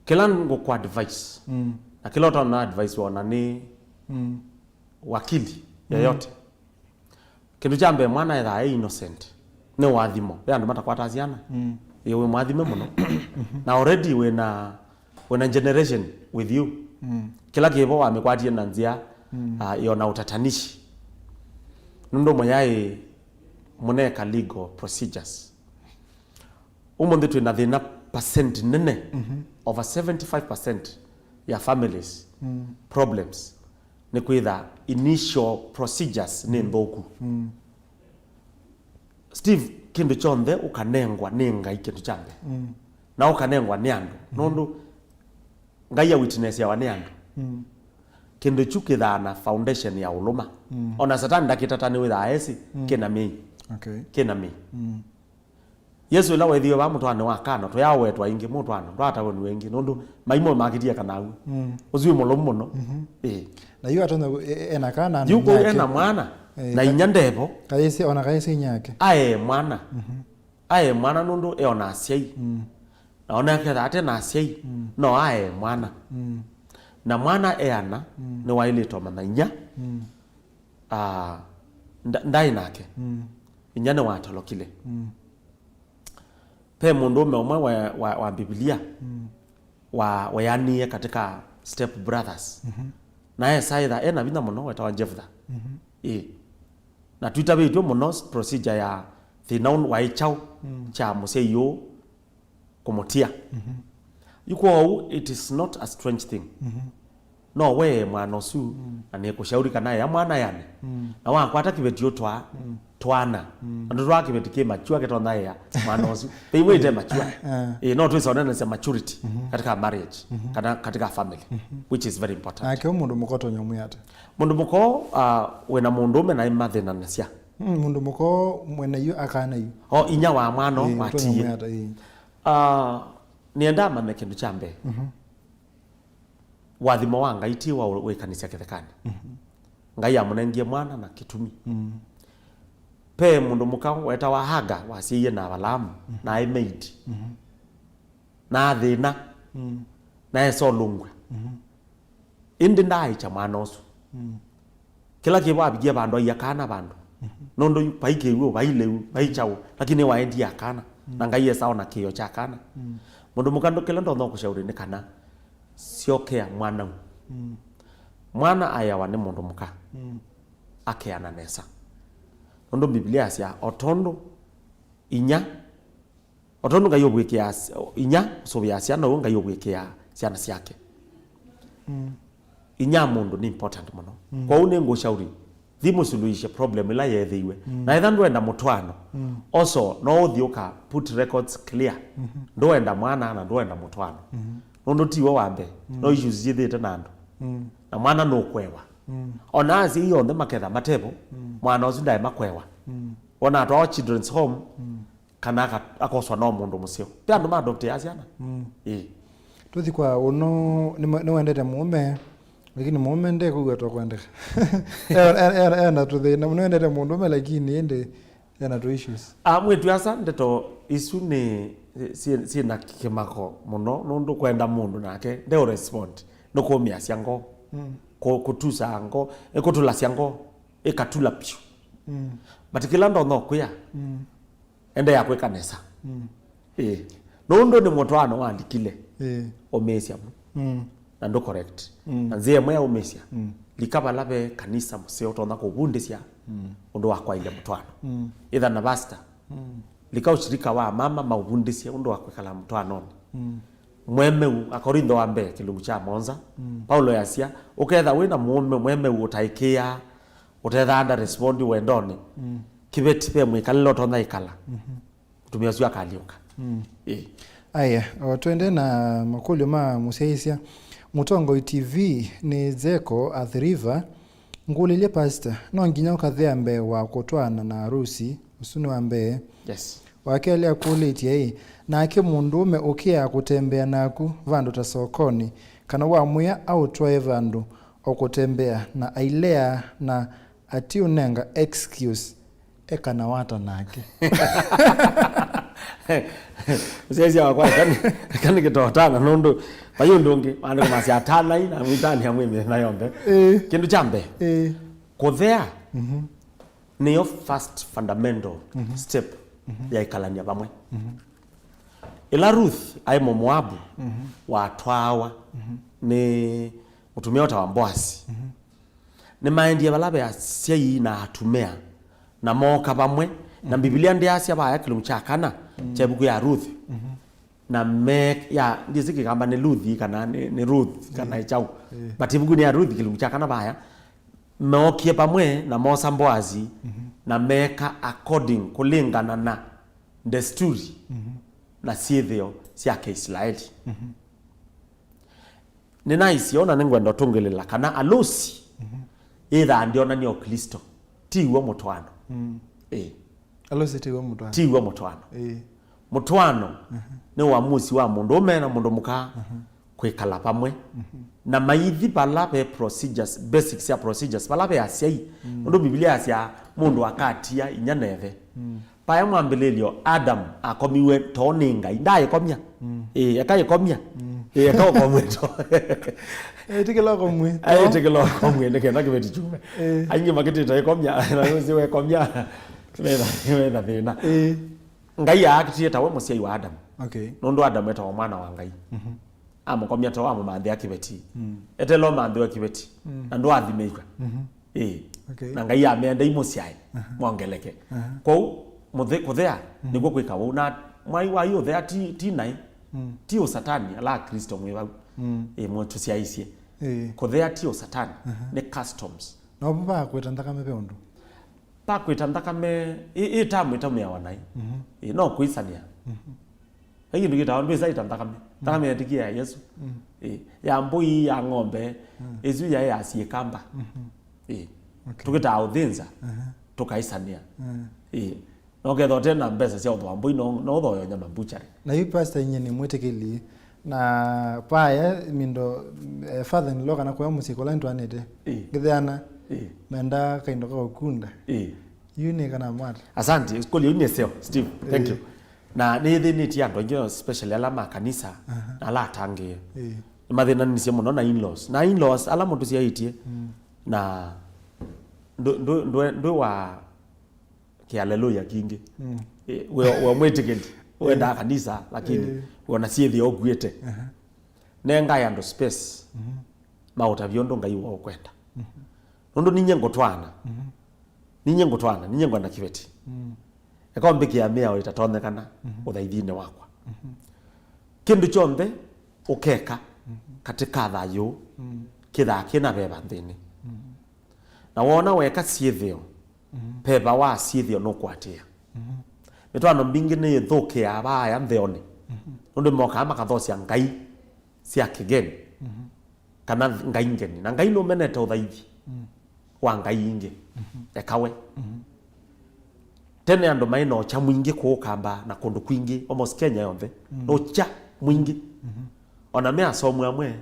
kila ngo kwa advice na kila watu na advice wana ni wakili yoyote kindu jambe mwana etha innocent ne wathimo yandu matakwata ciana yewe mwathime muno na already wena generation with you kila kibo wamekwatie na nzia yona utatanishi nundo moyae muneka legal procedures umonde twina thina percent nene over 75% ya families problems ni kwitha initial procedures ni mboku Steve kindu chonthe ukanengwa ni ngai kindu chambe na ukanengwa ni andu nondu ngai ya witness ya wani andu kindu chukithana foundation ya uluma ona satani ndakitatani with aesi kina mi kina mi Yesu la wethio ba mutwane wa kana to yawe twa ingi mutwane ndata woni wengi nondu maimo makitie kana uzui mulo muno na yu atona ena kana yuko ena mwana na inyandevo kaisi ona kaisi nyake aye mwana nundu e ona asiai na ona ke ate na asiai no aye mwana na mwana e ana ni waile to mananya ndai nake inyane watolokile pe mundu umwe wa Biblia wa yani katika step brothers na yesa either ena bina muno weta Jephthah na Twitter video muno procedure ya thinaun wa ichau cha museyo komotia yuko it is not a strange thing no we mwana su ane kushauri kana ya mwana yani na wa kwata kibetio twana andu rwa kibetike machua ketona ya mwana su they wait machua no to isonana se maturity katika marriage katika family which is very important ake mundu mukoto nyomu yata mundu muko wena mundu me na imathina nacia mundu muko mwena yu akana yu inya wa mwano watie nienda mame kindu chambe wathimo wa ngai ti wa wekanisia kithekani ngai amunengie mwana na kitumi pe mundu muka weta wa haga wasiye na balamu na imaid na thina na eso lungwe indi ndai cha mwana osu kila kiba abigie bandu yakana bandu nondo paike uo baile baichao lakini waendi yakana na ngai esa na kiyo cha kana mundu mukando kila ndo kushauri ni kana siokea mwana mwana ayawa ni mundu muka akeana nesa ondo Biblia sia otondo inya otondo ngayo bwekia inya so ya sia no ngayo bwekia siana siake inya mundu ni important muno kwa une ngushauri thimu suluhisha problem ila yethiwe na itha ndwenda mutwano also no thioka put records clear ndwenda mwana na ndwenda mutwano nondo tiwo wambe no issues jithite nandu na mwana no kwewa ona azi iyo nthe maketha matebo mwana ucio ndae makwewa ona atwa children's home kana akoswa no mundu musio pe andu ma adopt asiana tuthi kwa uno ni wendete mume lakini mume nde kuga to kwendeka na tuthi na wendete mundu me lakini ende yana to issues mwetu asa ndeto isu ni si na kimako muno nundu kwenda mundu nake nde respond no komia siango kutusa ngo ekotula siango ekatula piu but kila ndo no kuya ende ya kweka nesa nondo ni motwano wandikile omesia na ndo correct nzie mwe omesia likaba labe kanisa museo tonda ko bundisia ndo wakwa ile motwano either na basta likao shirika wa mama maubundisia ndo wakwekala motwano mwemeu akorindo ambe kilungu cha monza Paulo yasia uketha wina mwemeu utaikia utetha anda respond wendone kibeti pe mwikalilo tonda ikala tumia sio akaliuka aya twende na makulio ma museisia Mutongo TV ni zeko at river ngulilie pastor no nginya ukathea mbe wa kutwana na harusi usuni wa mbe wakele akulitie na ake mundume ukia kutembea naku vandu ta sokoni kana wa muya au twae vandu okutembea na ailea na ati unenga excuse Ekana wata nake. Sisi wakwa kani kitotana nondo payo ndonge ande masi atana ina mitani hamwe na yombe. Kindu chambe. Kuthea. Ni your first fundamental step ya ikalania bamwe. Ila Ruth ai Moabu wa twawa ni mutumia wata wa Boasi. Ni maendie balabe ya siai na atumea na moka bamwe na Biblia ndi asia ba ya kilumchakana chebuku ya Ruth na mek ya ndiziki kamba ni Ruth kana ni Ruth kana ichau batibuku ni ya Ruth kilumchakana baya meokie bamwe na Mosa Boazi na meka according kulingana na desturi na siethio siake Israeli. Nina isiona ningwenda tungelela kana alosi either ndiona ni Okristo tiwo mutwano. Alosi tiwo mutwano. Tiwo mutwano. Mutwano ni uamuzi wa mundu umena mundu muka kwikala pamwe na maithi balabe procedures basics ya procedures balabe asiai mundu Biblia asia mundu akatia inyaneve paya mwambelelio Adam akomiwe toninga ndaye komya yakaye komya yakaye to tikelo komwe tikelo komwe ndekena kibeti chume anyi makiti taye komya na yoziwe komya wena thina ngai aktie tawe musiai wa Adam nondo Adam eta mwana wa ngai amukomya to amumathi akibeti etelo mathi akibeti na ndo athimeika na ngai amenda imusiai mongeleke ko kuthea niguo gwika wo na mwai wa yo thea ti nai ti o satani ala Kristo mwewa mwetu cia icie kuthea ti o satani ni customs no baba kweta ndakame pe undu pa kweta ndakame tamu ya wanai no kuisania hiyo ndio kita ondu zaita ndakame yatikia Yesu ya mbui ya ng'ombe ezu ya asie kamba tukita uthinza tukaisania no getho tena mbesa cia uthwambu no thoyo nyama mbuchari na yu pastor nyene mwetekeli na paya mindo father in law kana kwa musiko la ntwanete githana menda kaindo ka ukunda yune kana mata asante skoli yune seo Steve thank you na ni tia ndo especially ala makanisa ala tange mathina ni cia muno na in-laws ala mundu cia itie na ndo wa haleluya kingi we mwetikeli wenda kanisa lakini wona siethi ogwete nenga ya ndo space mauta biondo ngai wo kwenda ndo ninye ngotwana ninye ngwana kibeti ekombe kia mea itatonekana uthaithine wakwa kindu chombe ukeka katika thayo kithaki na beba nthini na wona weka siethio peba wa siethio no kwatia mitwano mbingi ni thuke ya baya ntheone ndo moka makathocia ngai cia kigeni kana ngai ngeni na ngai no menete uthaithi wa ngai ingi ekawe tene ando maino cha mwingi kuukamba na kundu kwingi almost Kenya yonde no cha mwingi ona me asomu amwe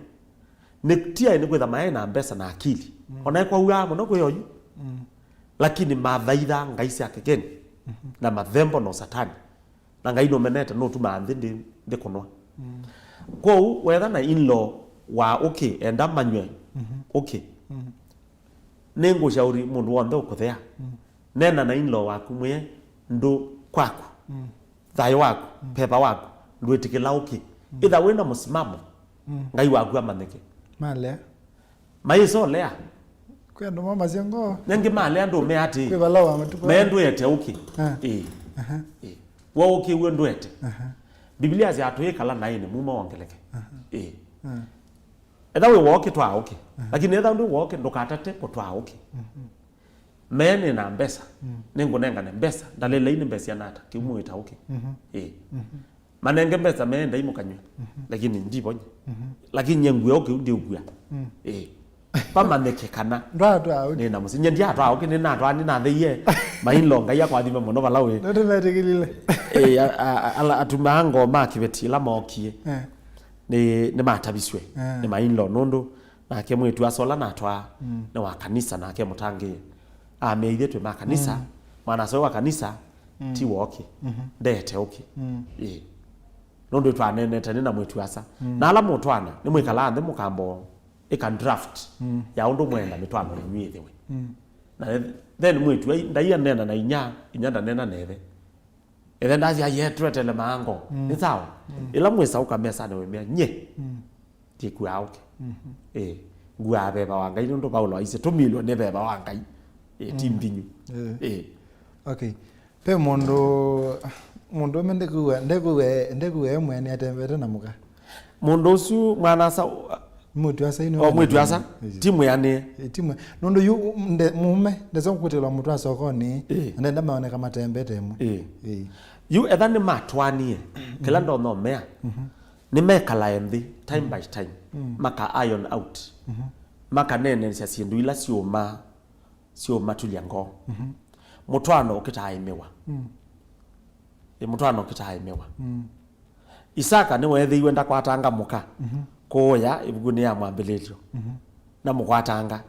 netia ni kwetha maena mbesa na akili ona kwa uamo no kuyoyu lakini mathaitha ngai cia kigeni na mathembo no satani na ngai no menete no tuma nthi ndi kunwa kwa wetha na in-law wa enda manywe nengo shauri mundu wonde ukuthea nena na in-law waku mwe ndo kwaku thayo waku pepa waku ndwetikila itha wina musimamo ngai waku amaneke male maiso lea kwendo mama zengo nengi male ndo me ati kwe balawa matuko me ndwete wo we ndwete Biblia zi atuikala na ine muma ongeleke etha we woke twa lakini etha ndo woke ndukatate potwa mene na mbesa nengo nenga na mbesa ndalela ine mbesa nata kimuita manenge mbesa meenda imukanywe lakini ndibonye lakini nyengwe ndi ugwa pamaneke kana ndwa ni na musinya ndi atwa ni na atwa ni na theye mainlonga ya kwathime muno balawe ndo metekilile ala atumango makibeti la mokie ni matabiswe ni mainlo nondo na kemwe tu asola na atwa na wa kanisa na kemutange ameithe twe makanisa Mana so wa kanisa ti woke. Ndete okay. Nondo twane tane na mwetu asa. Na ala mutwana ni mwikala ande mukambo e can draft ya undu mwenda mitwano nywithi we. Na then mwetu ndaiya nena na inya ndanena nethe. Then ndazi ayetwetele mango. Ni sawa. Ila mwesa ukamesa ne wemia nye. Ti kwa okay. Gwa beba wangai ndo Paulo aise tumilwa ne beba wangai. Timbinyu. Okay. Pe mondo mende kuwe mwene atembere na muka. Mondo su mwana sa mwetu asa ino. Mwetu asa timu yane. Timu. Nondo yu mume ndezo kutelwa mtu asa okoni. Ndenda maone kama tembete mu. Yu ethani matwani kila ndo no mea. Ni mekala endi time by time. Maka iron out. Maka nene sia sindu ila sioma tuliango. Mutwano ukitaimewa. Mutwano ukitaimewa. Isaka ni wethi iwenda kwatanga muka. Koya ibuguni ya mwambililio. Na mukwatanga.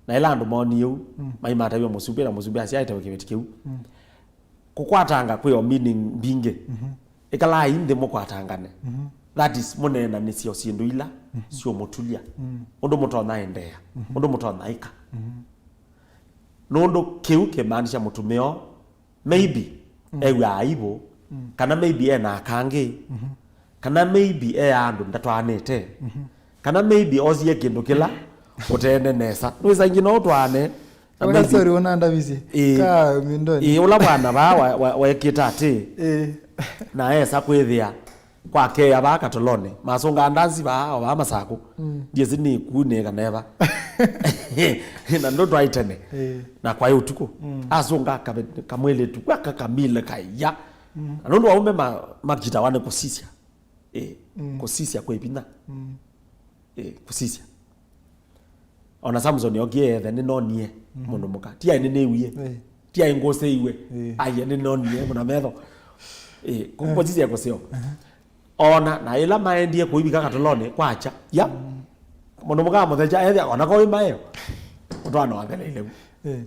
Na ila andu moni yu maimata yu musubi na musubi asia ite wikibetikiu. Kukwatanga kwe meaning binge. Ikala inde mukwatangane. That is munena ni sio sindu ila sio mutulia. Undu mutona endea. Undu mutona ika. Nondo kiuke maanisha mutumeo maybe ewe aibo kana maybe na kange kana maybe andu ndatwanete kana maybe ozie kindu kila utende nesa nwiza ngino twane Anga sorry ona ndabizi ka mindoni ula bwana ba wekita ati na esa kwithia kwake abaka tolone masunga ndanzi ba masako ndiye ni kune kaneva na ndo twaitene na kwa hiyo tuko azunga kamwele tu kwa kamile kaya na ndo waume magita wane kusisia kusisia kwa ibina kusisia ona Samson yogie the nonie mundu muka tia ni newie tia ngose iwe aye ni nonie muna metho kuposisia kosio ona na ila maendie kuibika katolone kwacha ya mundu muka mutheja ethi ona ko imayo mutwana wangelele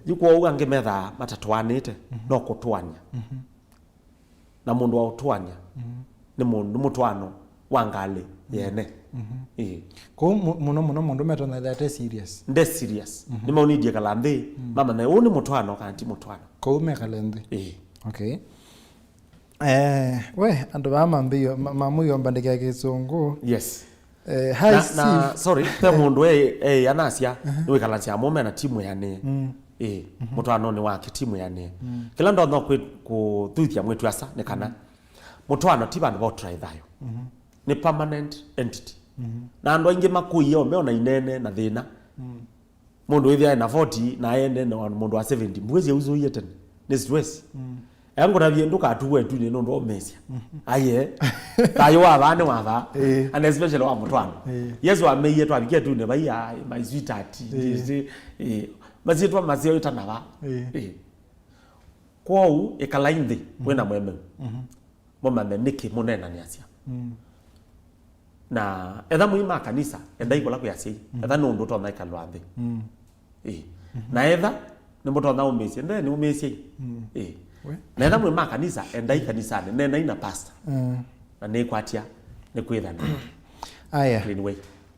yuko uga ngemetha matatwanite no kutwanya na mundu wa utwanya ni mundu mutwano wangale yene ko muno mundu metona that is serious nde serious ni maunidie kala ndi mama na uni mutwano kanti mutwano ko mekala ndi okay we andu bama mbio mamuyo mbandike kizungu yes na sorry te mundu anasia ni wikalansia mume na timu yane mutwano ni wake timu yane kila ndo no kuthuthia mwetu asa ni kana mutwano tiba ndo try thayo ni permanent entity na ndo ingi makuyo meona inene na thina mundu withia na 40 na ende na mundu wa 70 mwezi uzo yeten ni stress yangu na vienduka atuwe tu ni ndo omesia aye tayo abane wava and especially wa mutwano yesu ameye twabikia tu ne baya my sweetheart mazitwa mazio itanaba kwau ekalainde wena mweme mama meniki munena ni asia na etha muima kanisa enda ikola ku yasi etha no ndo tona ikalwathe na etha ni mutona umesia ndeni umesia na etha muima kanisa enda ikanisa nena ina pastor na ne kwatia ne kwithana aya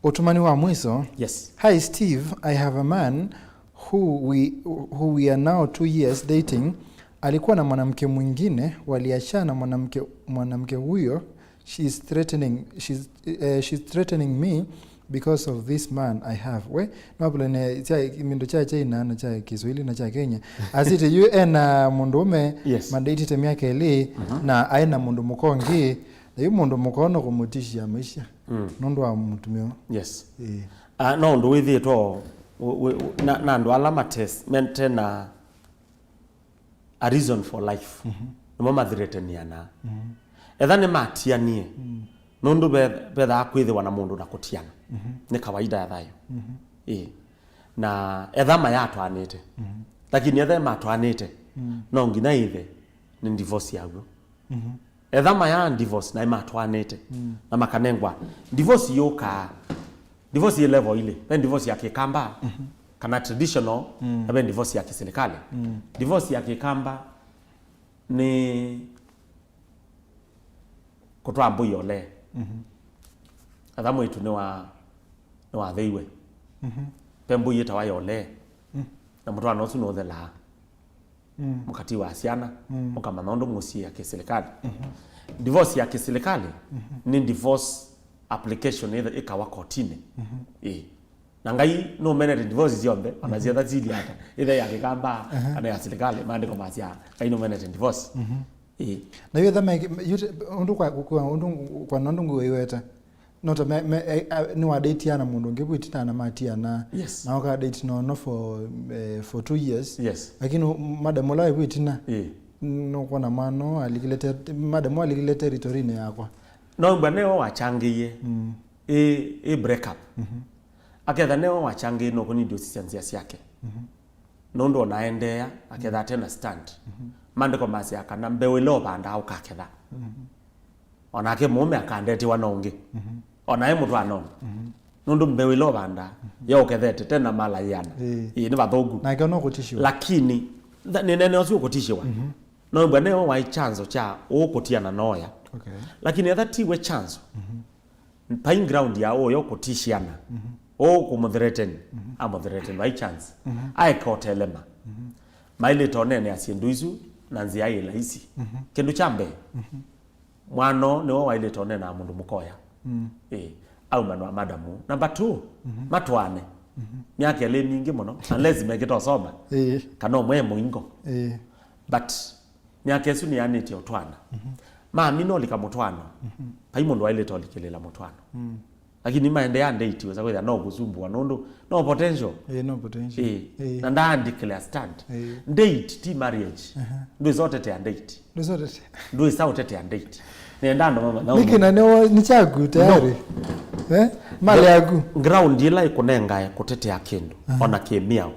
utumani wa mwiso yes hi Steve I have a man who we are now 2 years dating alikuwa na mwanamke mwingine waliachana mwanamke huyo she's threatening me because of this man I have we nobule ne mindo cha China na cha Kiswahili na cha Kenya asite you na mundume mandate temi yake ile na aina mundu mukongi na yu mundu mukono kumutishia maisha nondo wa mutumio yes no ndo withi to na ndo alama test maintain a reason for life mama threateniana etha ni matianie nundu betha kwithiwa na mundu na kutiana ni kawaida ya thayo na etha mayatwanite lakini etha matwanite no ngina ithe ni divorce yaguo etha maya divorce na matwanite na makanengwa divorce yoka divorce level ile na divorce yake kamba kana traditional abe divorce ya kiserikali. Divorce ya kikamba ni kutoa mbuyo le. Athamu itu ni wa theiwe. Pembu yita wa yole. Na mtu anosu no thela. Mukati wa asiana, mukamanondo musi ya kiserikali. Divorce ya kiserikali ni divorce application either ikawa kotini. Na ngai no menere divorce ziombe anazienda zili hata either ya kikamba ana ya serikali maandiko masia ngai no menere divorce. Na hiyo thama undu kwa nondu nguiweta nota ni wa date yana mundu ngibwitita na matiana na oka date no for 2 years lakini madam ola ibwitina no kona mano alikilete madam alikilete territory ne yakwa no gbaneo wachangiye break up aketha neo wachangiye no kuni diocesan yake no ndo naendea aketha tena stand mandiko masi akana mbewelo banda au kaketha onake mume akandeti wanonge onaye mutwa anono nundu mbewelo banda yo kethete tena mala yana ni bathogu na ke no kutishiwa lakini nene osio kutishiwa no bwane wa chanzo cha ukutiana noya lakini athatiwe chanzo pine ground ya yo kutishiana kumuthereten amuthereten by chance ai kotelema maile tonene asienduizu na nzia ile isi kindu chambe mwano niwo waile tonene na mundu mukoya au manwa madamu number 2 matwane myake le mingi muno unless megito soma kana mwe muingo but myake su ni aneti otwana mami no likamutwano pai mundu waile tolikelela mutwano lakini maende ya date weza kwenda no kuzumbu nondo no potential no potential na ndandi clear stand date ti marriage ndo zote te date ndo sauti te date nenda ndo mama na nikina ni chagu tayari mali yagu ground ila ikunenga kutetea kindu ona kemiao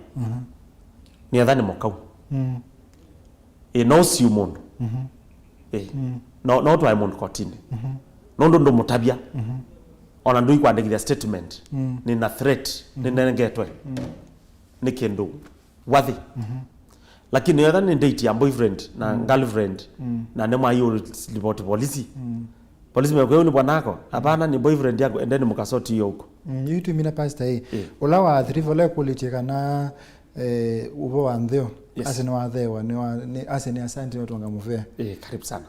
ni adhani mokau no si umundu no to imundu kotini nondo ndo mutabia ona ndui kwa ndikira statement ni na threat ni nengetwe ni kindu wathi lakini yatha ni date ya boyfriend na girlfriend na nema hiyo report police police mekwe ni bwanako hapana ni boyfriend yako endeni mukasoti hiyo huko yitu mina pastor ula wa thrive quality kana ubo wantheo asene wa thewa ni asene asante watu ngamuvea karibu sana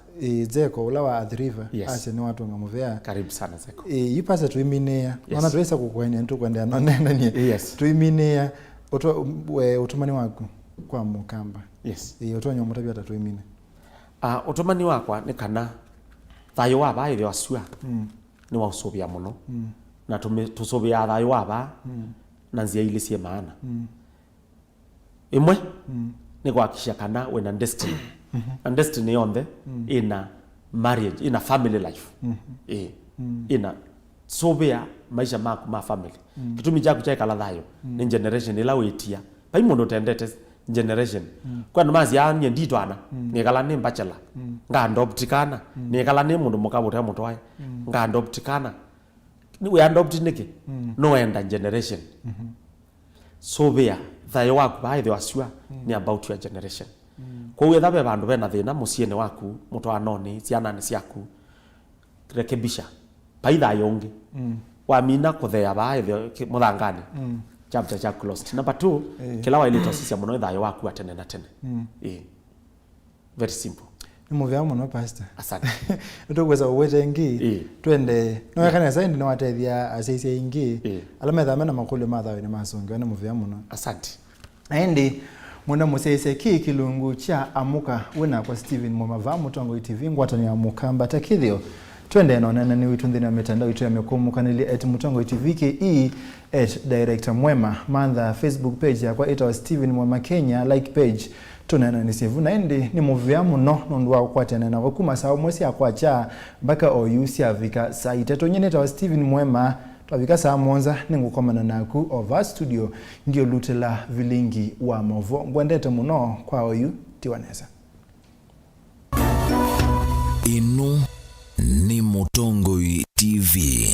zeko ula wa thrive asene watu ngamuvea karibu sana zeko yipasa tuiminea wana tuweza kukwenda ntu kwenda nonena ni tuiminea utumani wako kwa mukamba utonyo mutabia tatuimine utumani wakwa ni kana thayo waba ile wasua ni wa usobia muno na tusobia thayo waba na nzia ile sie maana imwe ni kuhakikisha kana wena destiny and destiny yonde ina marriage ina family life ina sobia maisha ma family kitumi chako cha kala thayo ni generation ila wetia pai mundu tendete generation kwa namazi ya nye nditwana ni kala ni bachelor nga adoptikana ni kala ni mundu mukabuta mutwaye nga adoptikana ni we adopt niki no enda generation sobia thayo waku baithe wasua ni about your generation kwa hiyo thabe bandu bena thina musiene waku mutwanoni ciana ni ciaku rekebisha paitha yonge wamina kuthea baithe muthangani chapter cha closed number 2 kila wa ile tosisia muno thayo waku atene na tene very simple ni movia muno pastor asante ndogweza uwete ngi twende no kana saindi no watethia aseisia ingi alama thamana makule mathawe ni masonge na movia muno asante aende mwana musese kilungu cha amuka wena kwa Steven Mwamava Mutongo TV ngwatani ya mukamba takithio twende naonana ni witu ndina mitandao itu ya mekomukanili @Mutongo TV ke @director mwema mandha Facebook page ya kwa ita Steven Mwema Kenya like page tunana ni sevu na ndi ni movia muno nondwa kwatana na kuma sawa mwesi akwacha mpaka oyusi avika saite tonyene ta Steven Mwema twavika saa monza ningukomana naku over studio ndio lutela Vilingi Wa Mauvoo ngwendete muno kwa oyu tiwaneza inu ni Mutongo TV.